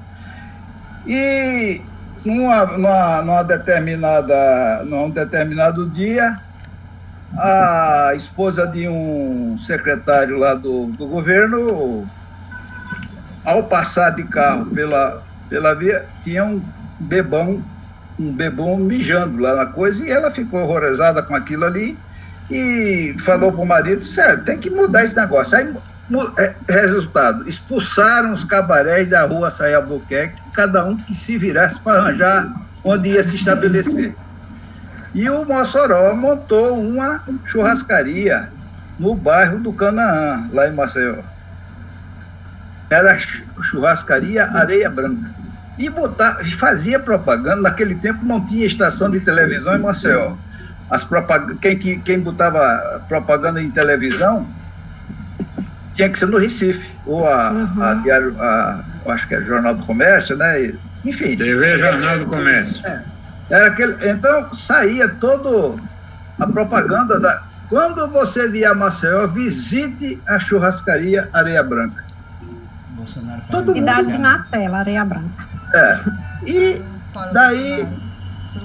E num determinado dia, a esposa de um secretário lá do governo, ao passar de carro pela via, tinha um bebão mijando lá na coisa, e ela ficou horrorizada com aquilo ali e falou para o marido, sério, tem que mudar esse negócio. Aí, resultado, expulsaram os cabarés da rua Saí Albuquerque, cada um que se virasse para arranjar onde ia se estabelecer. E o Mossoró montou uma churrascaria no bairro do Canaã, lá em Maceió. Era churrascaria Areia Branca. E fazia propaganda. Naquele tempo não tinha estação de televisão em Maceió. Quem botava propaganda em televisão tinha que ser no Recife, ou a Diário, acho que é Jornal do Comércio, né? Enfim. TV Jornal do Comércio. Então saía toda a propaganda quando você vier a Maceió, visite a churrascaria Areia Branca. Todo mundo de Marcela, Areia Branca. E daí,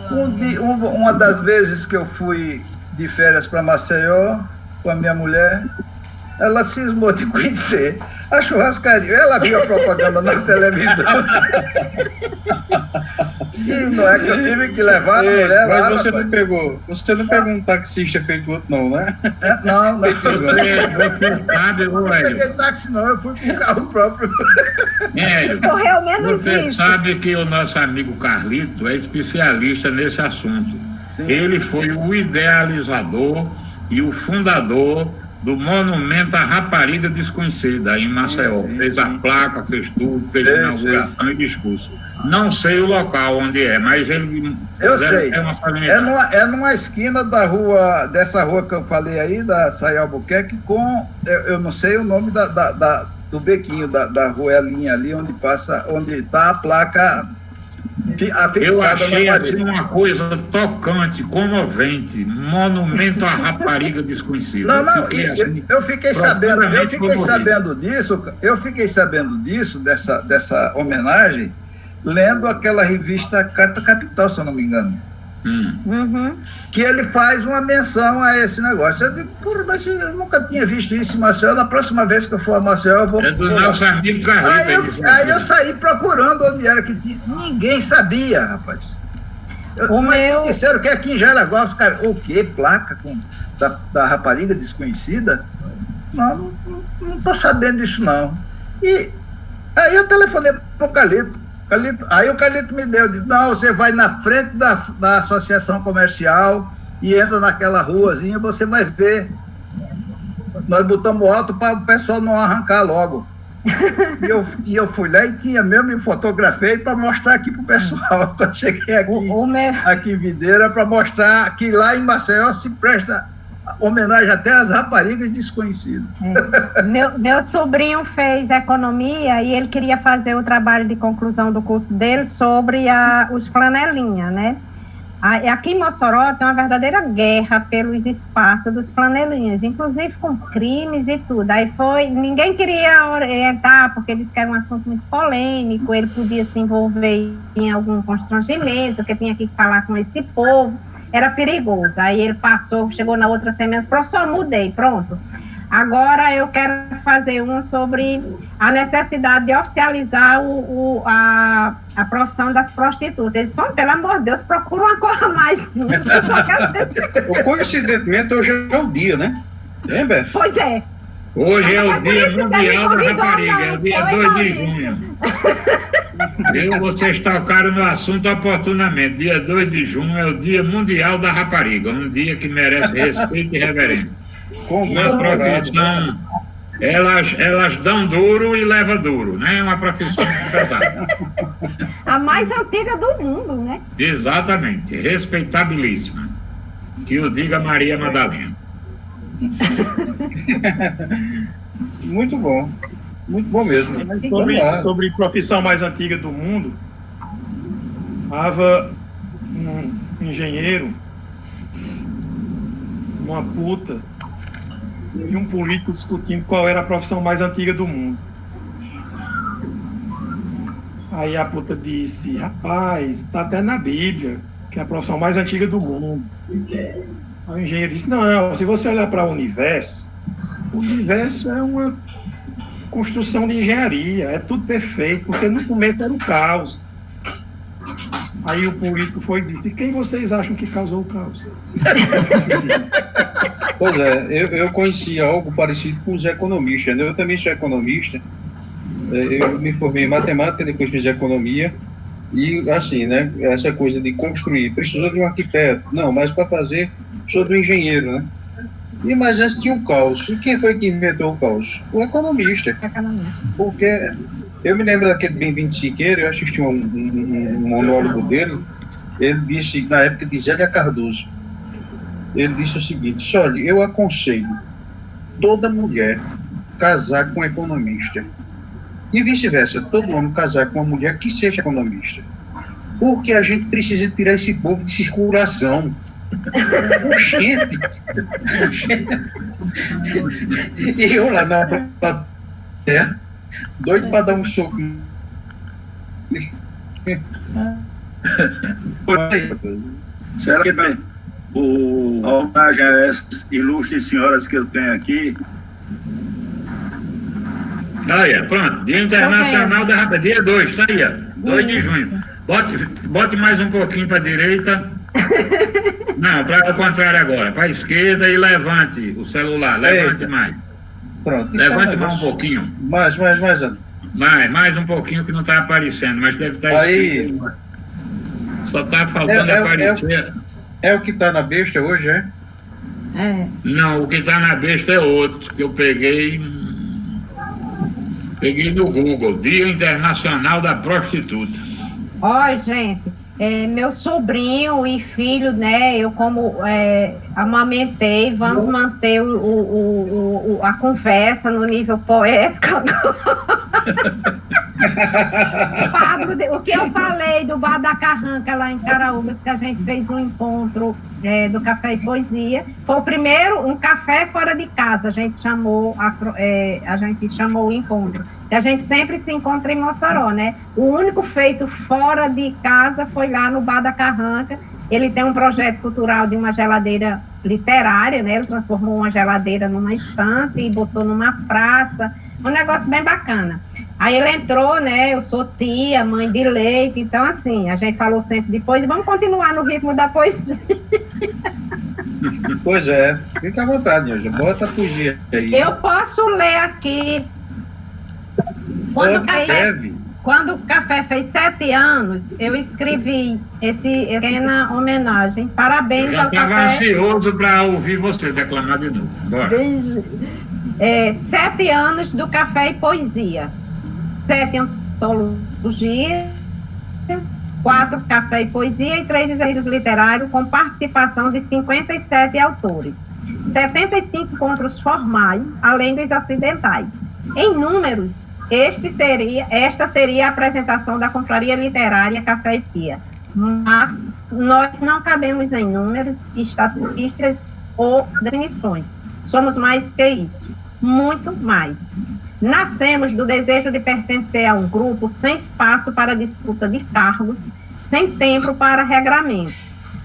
uma das vezes que eu fui de férias para Maceió com a minha mulher, ela cismou de conhecer a churrascaria. Ela viu a propaganda na televisão. E não é que eu tive que levar a mulher lá. Mas você não pegou um taxista feito outro, não, né? Não. Eu não peguei táxi, não. Eu fui com o carro próprio. Correu menos Você sabe que o nosso amigo Carlito é especialista nesse assunto. Sim. Ele foi o idealizador e o fundador do Monumento à Rapariga Desconhecida, em Maceió. Fez a placa, fez tudo, fez inauguração e discurso. Não sei o local onde é, mas ele... Eu sei. É numa esquina dessa rua que eu falei aí, da Saí Albuquerque, eu não sei o nome do bequinho, da ruelinha ali, onde está a placa afixada. Eu achei assim uma coisa tocante, comovente, Monumento à Rapariga Desconhecida. Eu fiquei sabendo disso, dessa homenagem, lendo aquela revista Carta Capital, se eu não me engano. Que ele faz uma menção a esse negócio. Eu digo, mas eu nunca tinha visto isso em Maceió. Na próxima vez que eu for a Maceió, eu vou... É do nosso amigo Carlito. Aí eu saí procurando onde era que tinha. Ninguém sabia, rapaz. Disseram que aqui em Jaraguá, os caras, o quê? Placa da rapariga desconhecida? Não estou sabendo disso, não. E aí eu telefonei para o Calito. Aí o Calito me disse, não, você vai na frente da associação comercial e entra naquela ruazinha, você vai ver. Nós botamos alto para o pessoal não arrancar logo. E eu fui lá e tinha mesmo, me fotografei para mostrar aqui para o pessoal. Quando cheguei aqui em Videira, para mostrar que lá em Maceió se presta homenagem até às raparigas desconhecidas. Meu sobrinho fez economia e ele queria fazer o trabalho de conclusão do curso dele sobre os flanelinha, né? Aqui em Mossoró tem uma verdadeira guerra pelos espaços dos flanelinhas, inclusive com crimes e tudo. Aí ninguém queria orientar, porque eles que era um assunto muito polêmico, ele podia se envolver em algum constrangimento, que tinha que falar com esse povo, era perigoso. Aí ele chegou na outra semana, professor, mudei, pronto. Agora eu quero fazer uma sobre a necessidade de oficializar a profissão das prostitutas. Eles só, pelo amor de Deus, procuram uma coisa mais simples. Coincidentemente, hoje é o dia, né? Lembra? Pois é. Hoje é o Dia Mundial da Rapariga, é o dia 2 de junho. Vocês tocaram no assunto oportunamente. Dia 2 de junho é o Dia Mundial da Rapariga, um dia que merece respeito e reverência. Uma profissão, elas dão duro e levam duro, né? É uma profissão pesada. A mais antiga do mundo, né? Exatamente, respeitabilíssima. Que o diga Maria Madalena. Muito bom mesmo. Sobre profissão mais antiga do mundo, estava um engenheiro, uma puta e um político discutindo qual era a profissão mais antiga do mundo. Aí a puta disse, rapaz, está até na Bíblia, que é a profissão mais antiga do mundo. Aí o engenheiro disse, não, se você olhar para o universo é uma construção de engenharia, é tudo perfeito, porque no começo era o caos. Aí o político foi e disse, quem vocês acham que causou o caos? Pois é, eu conheci algo parecido com os economistas, né? Eu também sou economista, eu me formei em matemática, depois fiz economia, e assim, né, essa coisa de construir, precisou de um arquiteto, não, mas para fazer, precisou do engenheiro, né? Mas antes tinha o caos, e quem foi que inventou o caos? O economista. Porque eu me lembro daquele Bem-vindo Siqueira, eu assisti um monólogo dele, ele disse, na época de Zélia Cardoso, ele disse o seguinte, olha, eu aconselho toda mulher casar com um economista, e vice-versa, todo homem casar com uma mulher que seja economista, porque a gente precisa tirar esse povo de circulação. Gente. E eu lá na plateia, doido para dar um soco. Será que bem, a homenagem a essas ilustres senhoras que eu tenho aqui? Aí, pronto, Dia Internacional da Rapariga, dia 2, tá aí, 2 de junho. Bote mais um pouquinho para a direita. Não, para o contrário agora, para a esquerda e levante o celular, levante mais. Pronto. Levante mais um pouquinho. Mais um pouquinho que não está aparecendo, mas deve estar escrito. Aí. Só está faltando aparecer. É o que está na besta hoje, é? Não, o que está na besta é outro, que eu peguei no Google, Dia Internacional da Prostituta. Olha, gente, meu sobrinho e filho, né, eu como amamentei, vamos manter a conversa no nível poético. Pablo, o que eu falei do Bar da Carranca lá em Caraúbas, que a gente fez um encontro do Café e Poesia, foi o primeiro, um café fora de casa, a gente chamou o encontro. Que a gente sempre se encontra em Mossoró, né? O único feito fora de casa foi lá no Bar da Carranca. Ele tem um projeto cultural de uma geladeira literária, né? Ele transformou uma geladeira numa estante e botou numa praça. Um negócio bem bacana. Aí ele entrou, né? Eu sou tia, mãe de leite. Então, assim, a gente falou sempre depois. Vamos continuar no ritmo da poesia. Pois é. Fica à vontade, Nilja. Bota a poesia aí. Eu posso ler aqui... Quando o café fez 7 anos, eu escrevi esse pequena homenagem. Parabéns ao café. Já estava ansioso para ouvir você declamar de novo. Bora. 7 anos do Café e Poesia. 7 antologias, 4 Café e Poesia e 3 exercícios literários com participação de 57 autores. 75 encontros formais, além dos acidentais. Em números, esta seria a apresentação da Confraria Literária Café e Pia. Mas nós não cabemos em números, estatísticas ou definições. Somos mais que isso, muito mais. Nascemos do desejo de pertencer a um grupo sem espaço para disputa de cargos, sem tempo para regramentos.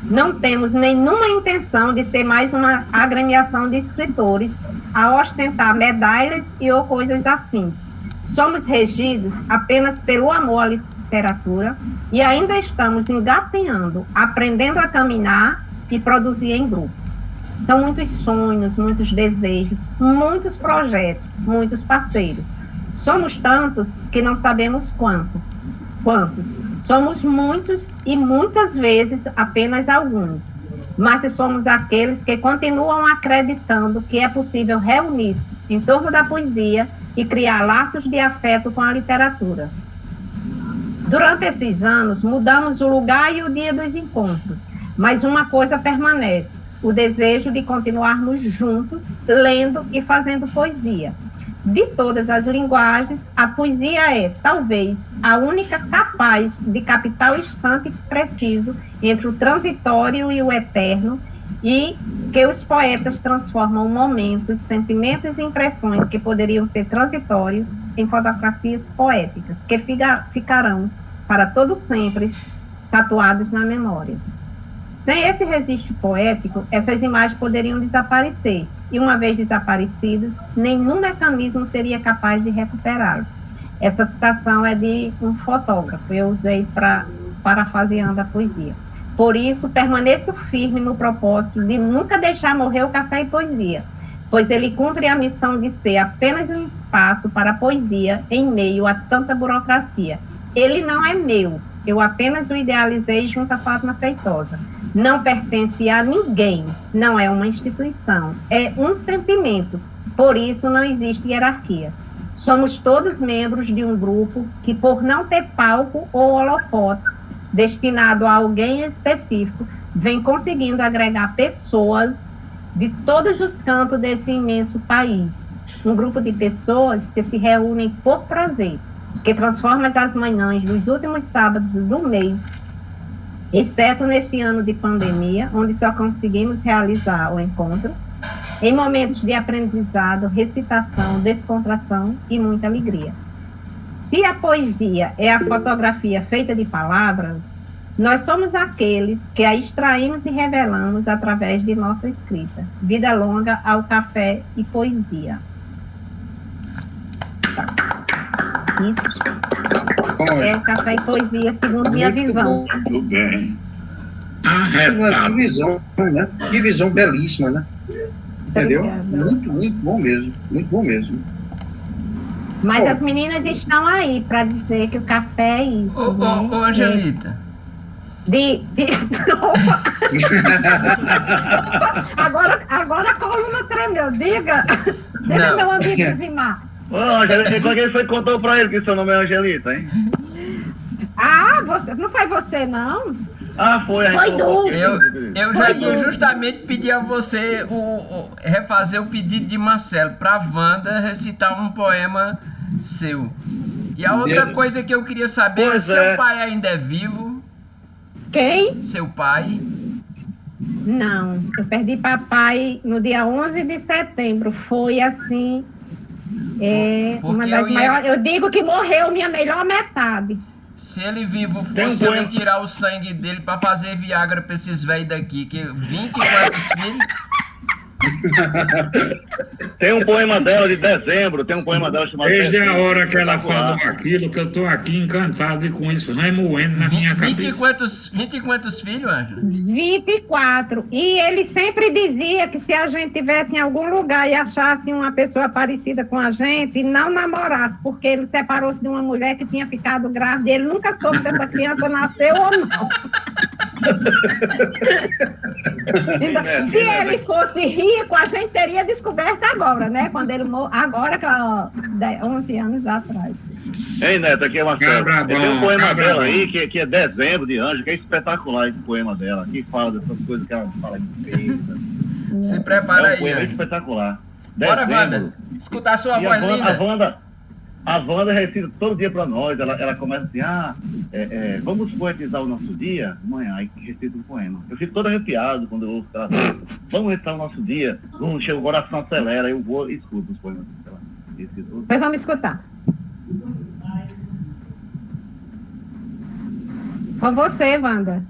Não temos nenhuma intenção de ser mais uma agremiação de escritores a ostentar medalhas ou coisas afins. Somos regidos apenas pelo amor à literatura e ainda estamos engatinhando, aprendendo a caminhar e produzir em grupo. São muitos sonhos, muitos desejos, muitos projetos, muitos parceiros. Somos tantos que não sabemos quantos. Somos muitos e muitas vezes apenas alguns. Mas somos aqueles que continuam acreditando que é possível reunir-se em torno da poesia e criar laços de afeto com a literatura. Durante esses anos, mudamos o lugar e o dia dos encontros, mas uma coisa permanece: o desejo de continuarmos juntos, lendo e fazendo poesia. De todas as linguagens, a poesia é, talvez, a única capaz de captar o instante preciso entre o transitório e o eterno, e que os poetas transformam momentos, sentimentos e impressões que poderiam ser transitórios em fotografias poéticas, que ficarão para todo sempre tatuados na memória. Sem esse registro poético, essas imagens poderiam desaparecer, e uma vez desaparecidas, nenhum mecanismo seria capaz de recuperá-los. Essa citação é de um fotógrafo, eu usei parafraseando a poesia. Por isso, permaneço firme no propósito de nunca deixar morrer o Café e Poesia, pois ele cumpre a missão de ser apenas um espaço para a poesia em meio a tanta burocracia. Ele não é meu, eu apenas o idealizei junto a Fátima Feitosa. Não pertence a ninguém, não é uma instituição, é um sentimento, por isso não existe hierarquia. Somos todos membros de um grupo que, por não ter palco ou holofotes destinado a alguém específico, vem conseguindo agregar pessoas de todos os cantos desse imenso país. Um grupo de pessoas que se reúnem por prazer, que transforma as manhãs dos últimos sábados do mês, exceto neste ano de pandemia, onde só conseguimos realizar o encontro, em momentos de aprendizado, recitação, descontração e muita alegria. Se a poesia é a fotografia feita de palavras, nós somos aqueles que a extraímos e revelamos através de nossa escrita. Vida longa ao Café e Poesia. Tá. Isso. É o Café e Poesia, segundo minha visão. Muito bem. Que visão, né? Que visão belíssima, né? Entendeu? Muito bom mesmo. Muito bom mesmo. Mas as meninas estão aí para dizer que o café é isso. Ô, Angelita. Agora a coluna tremeu. Diga, meu amigo Zimar. Ô, Angelita, qual que foi que contou pra ele que seu nome é Angelita, hein? Não foi você, não? Foi. Foi Dulce. Eu já ia justamente pedir a você refazer o pedido de Marcelo para Wanda recitar um poema seu. E a outra coisa que eu queria saber seu pai ainda é vivo? Quem? Seu pai. Não, eu perdi papai no dia 11 de setembro. Foi assim, uma das maiores... Eu digo que morreu minha melhor metade. Se ele vivo fosse, eu ia tirar o sangue dele pra fazer Viagra pra esses velhos daqui, que 24 filhos. Tem um poema dela de dezembro, tem um poema dela chamado... Desde a hora que ela falou aquilo, que eu estou aqui encantado e com isso remoendo na minha cabeça. 20 e quantos filhos, Ângela? 24. E ele sempre dizia que se a gente tivesse em algum lugar e achasse uma pessoa parecida com a gente, não namorasse, porque ele separou-se de uma mulher que tinha ficado grávida e ele nunca soube se essa criança nasceu ou não. Se ele fosse rico, a gente teria descoberto agora, né? Quando ele agora, 11 anos atrás. Ei, Neto, aqui é Marcelo. Tem um poema dela aí, que é dezembro, de Ângela, que é espetacular esse poema dela. Que fala dessas coisas que ela fala em feita. Se prepara aí. É um poema espetacular. Bora, Wanda. Escutar a sua voz linda. A Wanda recita todo dia para nós. Ela começa assim, vamos poetizar o nosso dia? Amanhã, aí recita um poema. Eu fico todo arrepiado quando eu ouço ela. Vamos recitar o nosso dia. Chega, o coração acelera, eu vou e escuto os poemas dela. Mas vamos escutar. Com você, Wanda.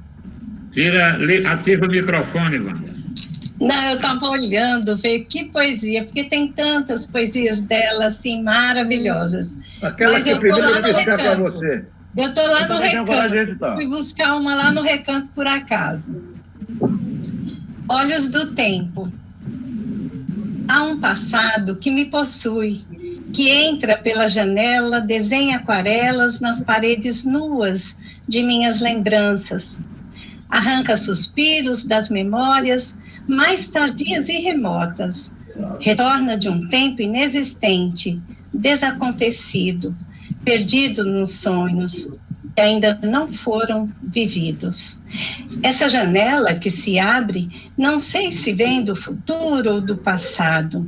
Ativa o microfone, Wanda. Não, eu estava olhando, ver que poesia, porque tem tantas poesias dela, assim, maravilhosas. Aquela que eu primeiro vou buscar para você. Eu estou lá no Recanto. Fui buscar uma lá no Recanto, por acaso. Olhos do tempo. Há um passado que me possui, que entra pela janela, desenha aquarelas nas paredes nuas de minhas lembranças. Arranca suspiros das memórias mais tardias e remotas. Retorna de um tempo inexistente, desacontecido, perdido nos sonhos que ainda não foram vividos. Essa janela que se abre, não sei se vem do futuro ou do passado.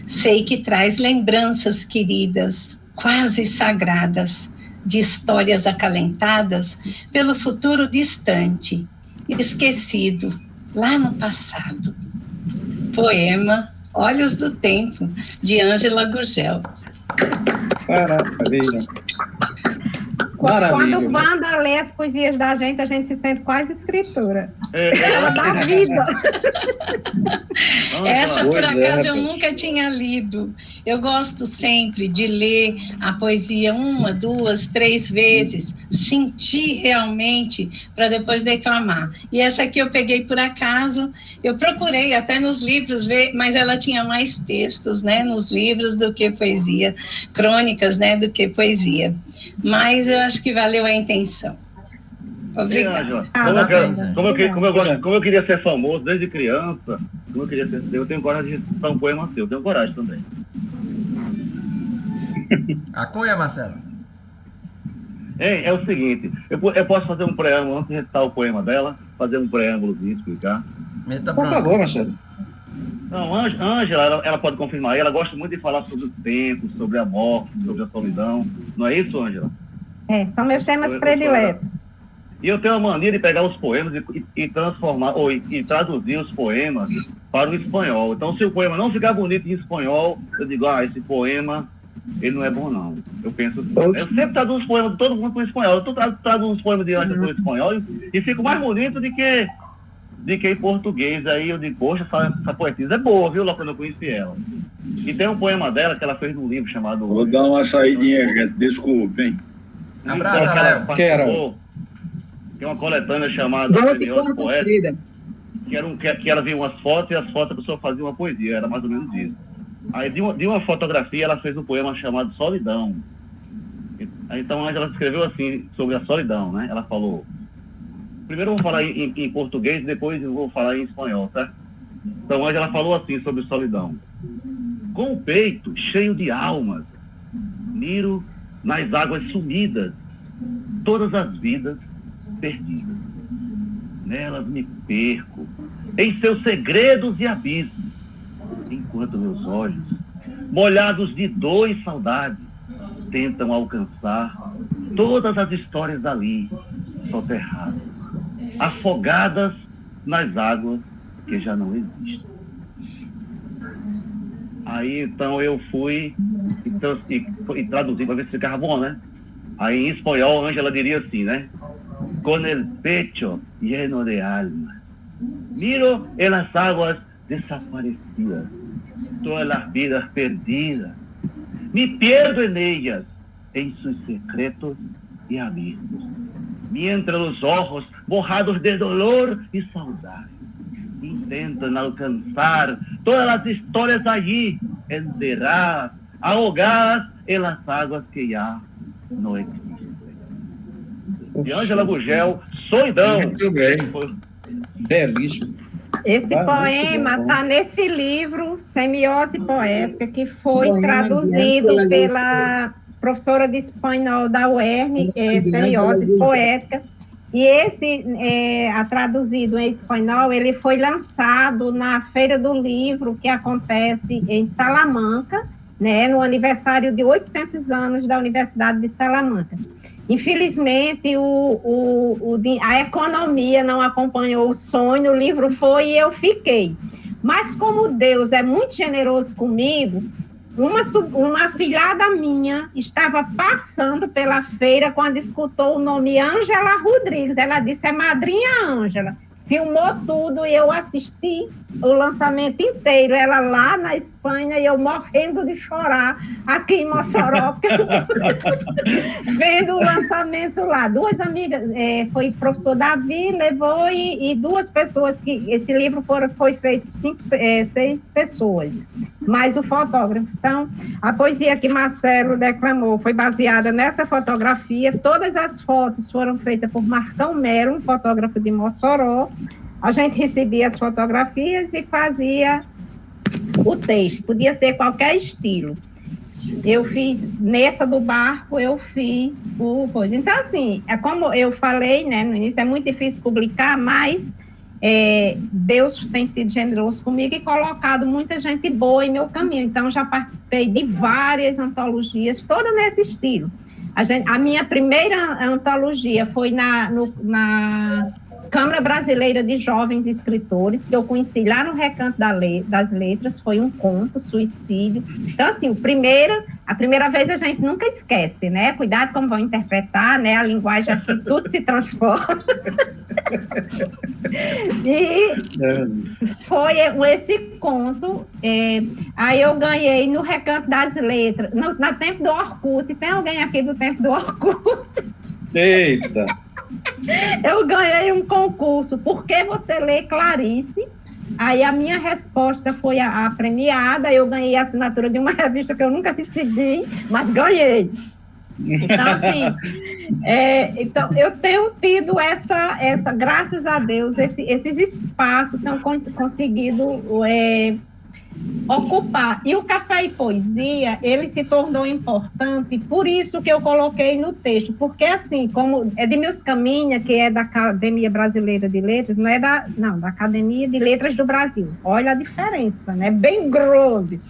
Sei que traz lembranças queridas, quase sagradas, de histórias acalentadas pelo futuro distante, esquecido lá no passado. Poema Olhos do Tempo, de Ângela Gurgel. Maravilha. Quando o Wanda lê as poesias da gente, a gente se sente quase escritora. Ela dá vida. Essa, por acaso, eu nunca tinha lido. Eu gosto sempre de ler a poesia 1, 2, 3 vezes, sentir realmente, para depois declamar. E essa aqui eu peguei por acaso, eu procurei até nos livros ver, mas ela tinha mais textos, né, nos livros do que poesia, crônicas, né, do que poesia. Mas eu acho que valeu a intenção. Obrigada. Como eu queria ser famoso desde criança, eu tenho coragem de citar um poema seu, eu tenho coragem também. A cunha, Marcelo? É o seguinte, eu posso fazer um preâmbulo, antes de recitar o poema dela, fazer um preâmbulo e explicar? Por favor, Marcelo. Não, Ângela, ela pode confirmar, ela gosta muito de falar sobre o tempo, sobre a morte, sobre a solidão. Não é isso, Ângela? São meus temas prediletos. E eu tenho a mania de pegar os poemas e transformar, e traduzir os poemas para o espanhol. Então, se o poema não ficar bonito em espanhol, eu digo, esse poema, ele não é bom, não. Eu penso assim. Eu sempre traduzo os poemas de todo mundo para o espanhol. Eu traduzo os poemas de Ângela para o espanhol e fico mais bonito do que em português. Aí eu digo, poxa, essa poetisa é boa, viu? Lá quando eu conheci ela. E tem um poema dela que ela fez num livro chamado... Vou dar uma saidinha, gente. Desculpa, hein? Abraço, Léo. Tem uma coletânea chamada Premioso Poeta, que ela via umas fotos e as fotos a pessoa fazia uma poesia, era mais ou menos isso. Aí de uma fotografia ela fez um poema chamado Solidão. Então a Ângela escreveu assim sobre a solidão, né? Ela falou, primeiro eu vou falar em português, depois eu vou falar em espanhol, tá? Então a Ângela falou assim sobre solidão. Com o peito cheio de almas, miro nas águas sumidas, todas as vidas perdidas. Nelas me perco, em seus segredos e abismos, enquanto meus olhos, molhados de dor e saudade, tentam alcançar todas as histórias dali, soterradas, afogadas nas águas que já não existem. Aí, então, eu fui e traduzi para ver se ficava bom, né? Aí, em espanhol, a Ângela diria assim, né? Con el pecho lleno de alma, miro en las aguas desaparecidas, todas las vidas perdidas. Me pierdo en ellas, en sus secretos y abismos, mientras los ojos borrados de dolor y saudade intentan alcanzar todas las historias allí enterradas, ahogadas en las aguas que ya no existen. De Ângela Gurgel, Solidão. Muito bem. Belíssimo. Esse poema está nesse livro, Semiose Poética, que foi traduzido pela professora de espanhol da UERN, Semiose Poética. E esse, traduzido em espanhol, ele foi lançado na Feira do Livro, que acontece em Salamanca, né, no aniversário de 800 anos da Universidade de Salamanca. Infelizmente, a economia não acompanhou o sonho, o livro foi e eu fiquei. Mas como Deus é muito generoso comigo, uma afilhada minha estava passando pela feira quando escutou o nome Ângela Rodrigues. Ela disse, é madrinha Ângela. Filmou tudo e eu assisti o lançamento inteiro. Ela lá na Espanha e eu morrendo de chorar aqui em Mossoró, vendo o lançamento lá. Duas amigas, foi o professor Davi, levou e duas pessoas, que esse livro foi feito 6 pessoas, mais o fotógrafo. Então, a poesia que Marcelo declamou foi baseada nessa fotografia. Todas as fotos foram feitas por Marcão Mero, um fotógrafo de Mossoró. A gente recebia as fotografias e fazia o texto. Podia ser qualquer estilo. Eu fiz, nessa do barco, eu fiz o coisa. Então, assim, como eu falei, né, no início, é muito difícil publicar, mas Deus tem sido generoso comigo e colocado muita gente boa em meu caminho. Então, já participei de várias antologias, todas nesse estilo. A minha primeira antologia foi na Câmara Brasileira de Jovens Escritores, que eu conheci lá no Recanto das Letras, foi um conto, Suicídio. Então, assim, a primeira vez a gente nunca esquece, né? Cuidado como vão interpretar, né? A linguagem aqui, tudo se transforma. E foi esse conto, aí eu ganhei no Recanto das Letras, no tempo do Orkut. Tem alguém aqui do tempo do Orkut? Eita! Eu ganhei um concurso, Por que você lê Clarice? Aí a minha resposta foi a premiada, eu ganhei a assinatura de uma revista que eu nunca recebi, mas ganhei. Então, assim, então eu tenho tido essa graças a Deus, esses espaços que eu conseguido ocupar. E o Café e Poesia, ele se tornou importante, por isso que eu coloquei no texto, porque assim, como é de Meus Caminha, que é da Academia Brasileira de Letras, da Academia de Letras do Brasil. Olha a diferença, né? Bem grande.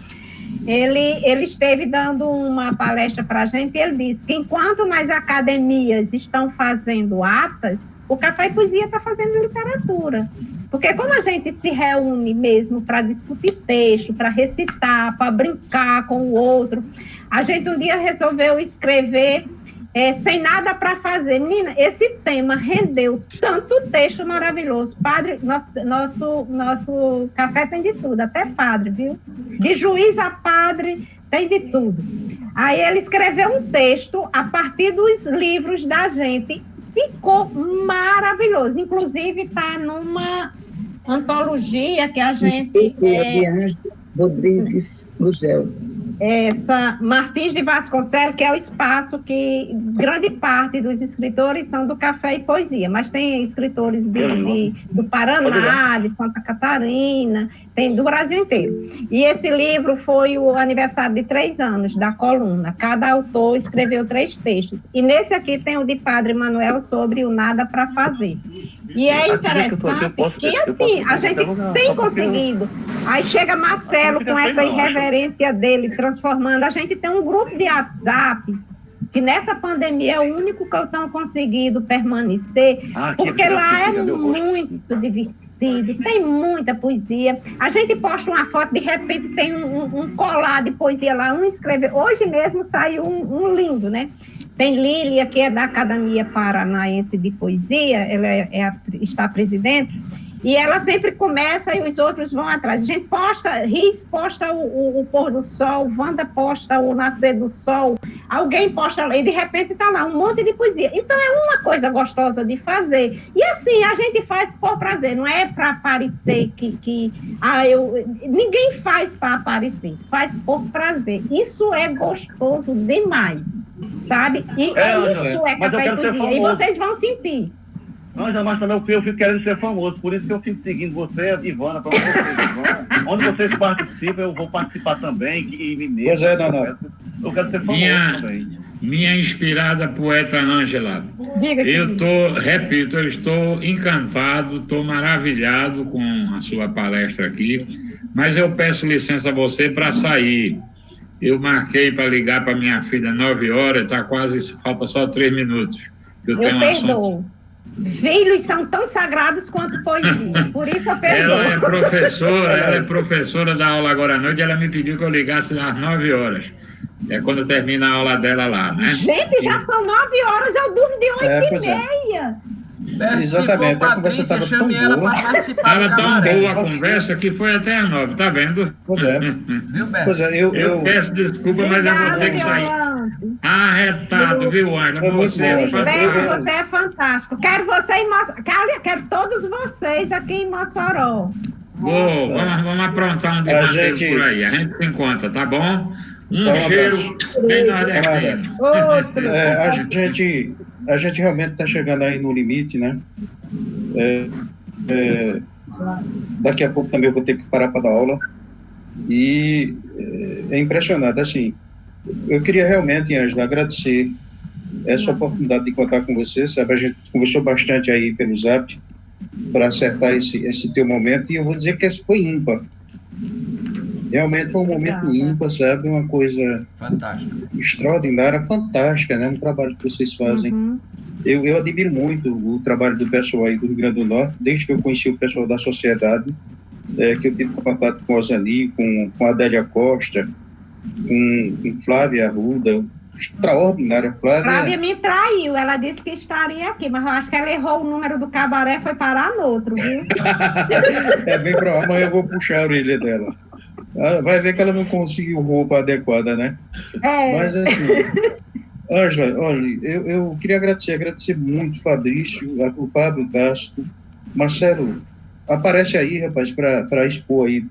Ele esteve dando uma palestra para a gente e ele disse que enquanto nas academias estão fazendo atas, o Café e Poesia está fazendo literatura. Porque como a gente se reúne mesmo para discutir texto, para recitar, para brincar com o outro, a gente um dia resolveu escrever sem nada para fazer. Menina, esse tema rendeu tanto texto maravilhoso. Padre, nosso café tem de tudo, até padre, viu? De juiz a padre, tem de tudo. Aí ele escreveu um texto a partir dos livros da gente. Ficou maravilhoso. Inclusive, está numa antologia que a gente... Rodrigues Gurgel. Essa Martins de Vasconcelos, que é o espaço que grande parte dos escritores são do Café e Poesia, mas tem escritores do Paraná, de Santa Catarina, tem do Brasil inteiro. E esse livro foi o aniversário de 3 anos da coluna. Cada autor escreveu 3 textos. E nesse aqui tem o de Padre Manuel sobre o Nada para Fazer. E é interessante que, assim, a gente tem conseguido. Aí chega Marcelo com essa irreverência dele, transformando. A gente tem um grupo de WhatsApp, que nessa pandemia é o único que eu tenho conseguido permanecer, porque lá é muito divertido, tem muita poesia. A gente posta uma foto, de repente tem um colar de poesia lá, um escreveu. Hoje mesmo saiu um lindo, né? Tem Lília, que é da Academia Paranaense de Poesia, ela está presidente, E ela sempre começa e os outros vão atrás. A gente posta, Riz posta o pôr do sol, Wanda posta o nascer do sol, alguém posta e de repente está lá um monte de poesia. Então é uma coisa gostosa de fazer. E assim, a gente faz por prazer, não é para aparecer ninguém faz para aparecer, faz por prazer. Isso é gostoso demais, sabe? E isso é café e poesia. E vocês vão sentir. Não, mas também eu fico querendo ser famoso, por isso que eu fico seguindo você, a Ivana, para vocês, Ivana. Onde vocês participam, eu vou participar também. Pois é, não. Eu quero ser famoso também. Minha inspirada poeta Ângela, eu estou encantado, estou maravilhado com a sua palestra aqui, mas eu peço licença a você para sair. Eu marquei para ligar para minha filha 9 horas, falta só 3 minutos. Eu tenho um assunto. Filhos são tão sagrados quanto poesia, por isso eu perdoo. Ela é professora da aula agora à noite, ela me pediu que eu ligasse às 9 horas. É quando termina a aula dela lá, né? Gente, já são 9 horas, eu durmo de 8h30. Exatamente, a conversa estava tão boa. Estava tão boa a conversa que foi até às 9, tá vendo? Pois é. Eu peço desculpa, mas eu vou ter que sair. Arretado, viu, Ângela? Você é fantástico. Quero você em Mossoró. Quero todos vocês aqui em Mossoró. Vamos aprontar um de vocês por aí. A gente se encontra, tá bom? Cheiro bem nordestino. A gente realmente está chegando aí no limite, né? Daqui a pouco também eu vou ter que parar para dar aula. E é impressionante, assim. Eu queria realmente, Ângela, agradecer essa oportunidade de contar com você, sabe? A gente conversou bastante aí pelo Zap para acertar esse teu momento, e eu vou dizer que esse foi ímpar. Realmente foi um momento ímpar, sabe? Uma coisa extraordinária, fantástica, né? Um trabalho que vocês fazem. Eu admiro muito o trabalho do pessoal aí do Rio Grande do Norte, desde que eu conheci o pessoal da sociedade, que eu tive contato com a Osani, com a Adélia Costa, com Flávia Arruda, extraordinária. Flávia me traiu, ela disse que estaria aqui, mas eu acho que ela errou o número do cabaré, foi parar no outro, viu? É bem provável, amanhã eu vou puxar a orelha dela. Vai ver que ela não conseguiu roupa adequada, né? Mas assim, Ângela, olha, eu queria agradecer muito Fabrício, o Fábio Castro, Marcelo, aparece aí, rapaz, para expor aí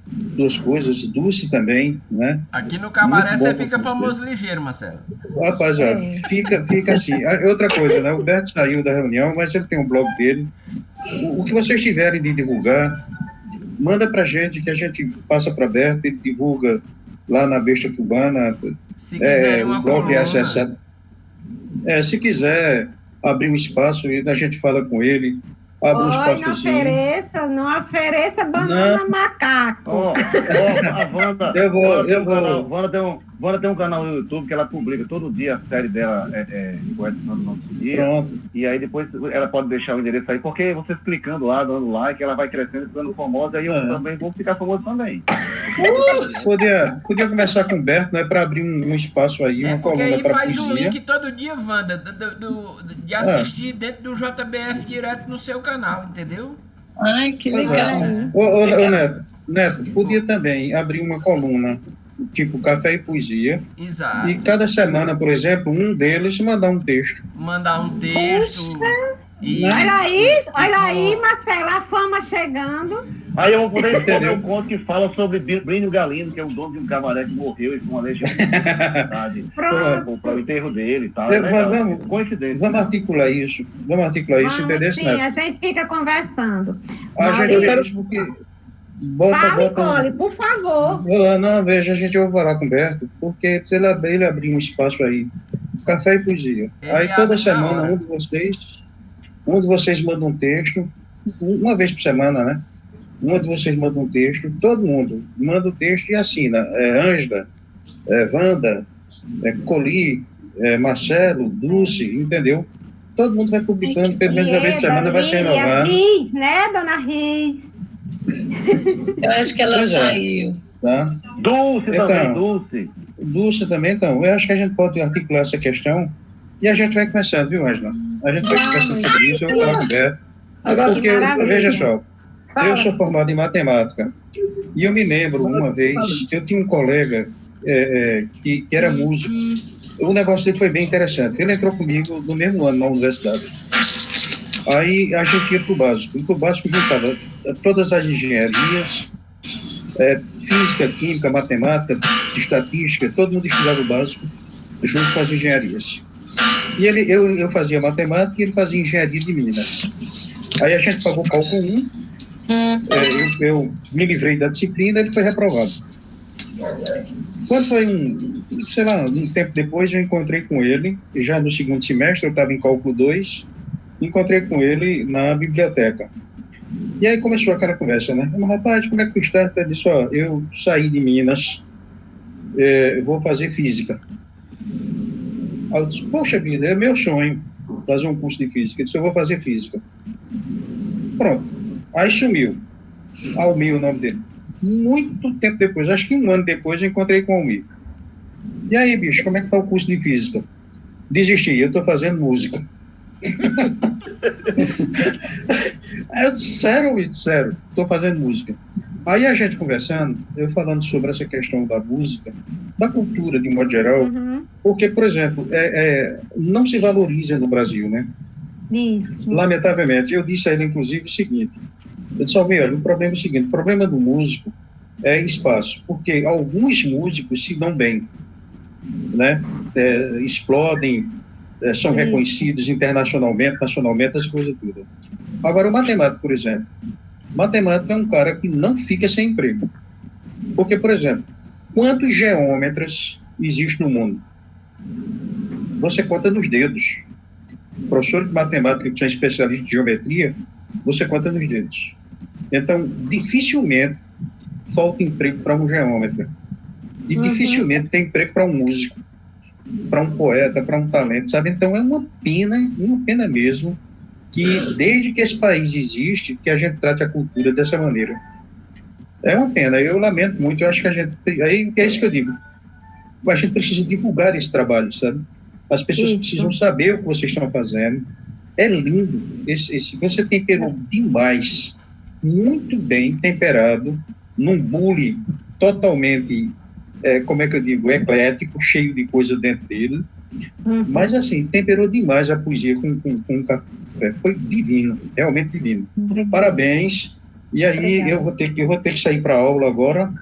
duas coisas, Dulce também, né? Aqui no cabaré você fica famoso ligeiro, Marcelo. Rapaz, ó, fica assim. Outra coisa, né? O Berto saiu da reunião, mas ele tem um blog dele. O que vocês tiverem de divulgar, manda pra gente, que a gente passa para Berto, ele divulga lá na Besta Fubana. Se quiser uma o blog coluna. É acessado. Se quiser abrir um espaço, a gente fala com ele. Não ofereça banana macaco. A Wanda tem um canal no YouTube que ela publica todo dia a série dela, Poetas do Nosso Dia. Pronto. E aí depois ela pode deixar o endereço aí, porque vocês clicando lá, dando like, ela vai crescendo, ficando famosa, aí eu também vou ficar famoso também. Podia começar com o Berto, né, para abrir um espaço aí, uma coluna para poesia. Faz um link todo dia, Wanda, de assistir dentro do JBF direto no seu canal, entendeu? Ai, que legal. Neto, podia também abrir uma coluna, tipo Café e Poesia. Exato. E cada semana, por exemplo, um deles mandar um texto. Olha aí, Marcelo, a fama chegando. Aí eu vou poder escrever um conto que fala sobre Brínio Galino, que é o dono de um cabaré que morreu e com uma legião de para o enterro dele e tal. Vamos articular isso, entendeu? Sim, a gente fica conversando. Eu quero porque... Nicole, por favor. Não, veja, eu vou falar com o Berto, porque se ele abrir um espaço aí, Café e Poesia, aí toda semana um de vocês manda um texto, uma vez por semana, né? Um de vocês manda um texto, todo mundo manda o texto e assina. Ângela, Wanda, Coli, Marcelo, Dulce, entendeu? Todo mundo vai publicando, pelo menos uma vez por semana, vai ser renovado. Riz, né, dona Riz? Eu acho que ela saiu. Tá? Dulce também, Dulce. Dulce também, então. Eu acho que a gente pode articular essa questão e a gente vai começando, viu, Ângela? A gente vai conversando sobre isso, eu vou falar com o Berto. Porque, veja só, eu sou formado em matemática. E eu me lembro, uma vez, eu tinha um colega que era músico. O negócio dele foi bem interessante. Ele entrou comigo no mesmo ano na universidade. Aí a gente ia para o básico. E para o básico juntava todas as engenharias, física, química, matemática, estatística, todo mundo estudava o básico junto com as engenharias. E eu fazia matemática e ele fazia engenharia de Minas. Aí a gente pagou cálculo 1, eu me livrei da disciplina, ele foi reprovado. Quando foi um tempo depois, eu encontrei com ele, já no segundo semestre, eu estava em cálculo 2, encontrei com ele na biblioteca. E aí começou aquela conversa, né? Mas, rapaz, como é que tu está? Ele disse, eu saí de Minas, vou fazer física. Aí eu disse, poxa vida, é meu sonho fazer um curso de física. Ele disse, eu vou fazer física. Pronto. Aí sumiu. Almir, o nome dele. Muito tempo depois, acho que um ano depois, eu encontrei com o Almir. E aí, bicho, como é que tá o curso de física? Desisti, eu estou fazendo música. Aí eu disse, sério, estou fazendo música. Aí a gente conversando, eu falando sobre essa questão da música, da cultura de um modo geral, porque, por exemplo, não se valoriza no Brasil, né? Isso. Lamentavelmente. Eu disse a ele, inclusive, o seguinte, eu disse, Almir, o problema é o seguinte, o problema do músico é espaço, porque alguns músicos se dão bem, né? Explodem, são reconhecidos internacionalmente, nacionalmente, as coisas todas. Agora, o matemático, por exemplo, matemático é um cara que não fica sem emprego. Porque, por exemplo, quantos geômetras existem no mundo? Você conta nos dedos. Professor de matemática que são especialistas de geometria, você conta nos dedos. Então, dificilmente falta emprego para um geômetra. E dificilmente tem emprego para um músico, para um poeta, para um talento, sabe? Então, é uma pena mesmo, que desde que esse país existe, que a gente trate a cultura dessa maneira. É uma pena, eu lamento muito, eu acho que a gente... Aí é isso que eu digo. A gente precisa divulgar esse trabalho, sabe? As pessoas precisam saber o que vocês estão fazendo. É lindo. Você temperou demais, muito bem temperado, num bule totalmente, como é que eu digo, eclético, cheio de coisa dentro dele. Mas, assim, temperou demais a poesia com café. Foi divino, realmente divino. Parabéns. E aí, eu vou ter que sair para a aula agora.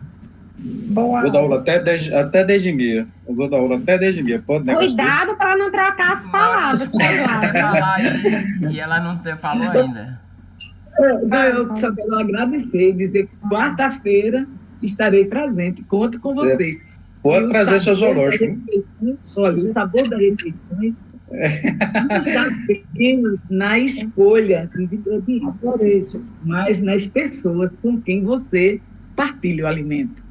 Boa. Vou dar aula até 10h30. Eu vou dar aula até 10h30. Pode, né? Cuidado para não trocar as palavras. E ela não falou ainda. Eu só quero agradecer e dizer que quarta-feira estarei presente. Conto com vocês. Pode trazer seu zoológico. Olha, o sabor das refeições está pequenos na escolha de ingredientes, mas nas pessoas com quem você partilha o alimento.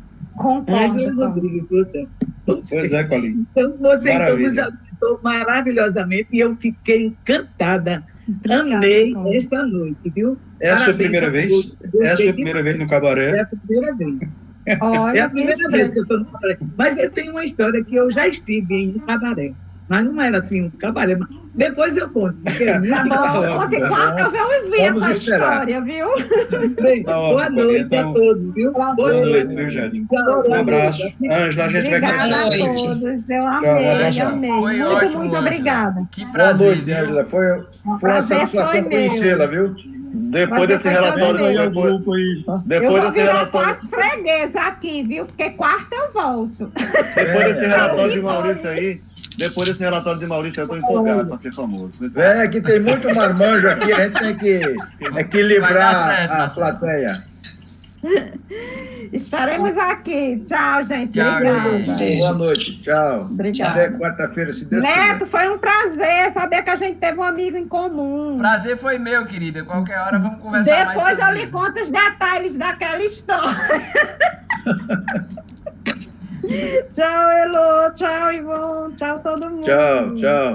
Ângela Rodrigues, você. Pois é, Colinho. Então, você nos ajudou maravilhosamente e eu fiquei encantada. Amei esta noite, viu? É a sua primeira vez? É a sua primeira vez no cabaré? É a primeira vez. É a primeira vez que eu estou no cabaré. Mas eu tenho uma história que eu já estive em um cabaré. Mas não era assim um cabaré. Mas depois eu conto. Ontem quarta eu ouvi essa história, viu? Boa noite a todos, viu? Boa noite, viu, gente? Um abraço. Ângela, a gente vai continuar. Obrigada a todos. Eu amei. Muito obrigada. Boa noite, Ângela. Foi uma satisfação conhecê-la, viu? Depois desse relatório aí, eu vou virar quase freguesa aqui, viu? Porque quarta eu volto. Depois desse relatório de Maurício aí, eu estou empolgado para ser famoso. Que tem muito marmanjo aqui, a gente tem que equilibrar a plateia. Estaremos aqui. Tchau, gente. Obrigada. Boa noite. Tchau. Obrigada. Até quarta-feira, se Deus quiser. Neto, foi um prazer saber que a gente teve um amigo em comum. Prazer foi meu, querida. Qualquer hora vamos conversar mais. Depois eu lhe conto os detalhes daquela história. Tchau, Elô. Tchau, Ivon. Tchau, todo mundo. Tchau, tchau.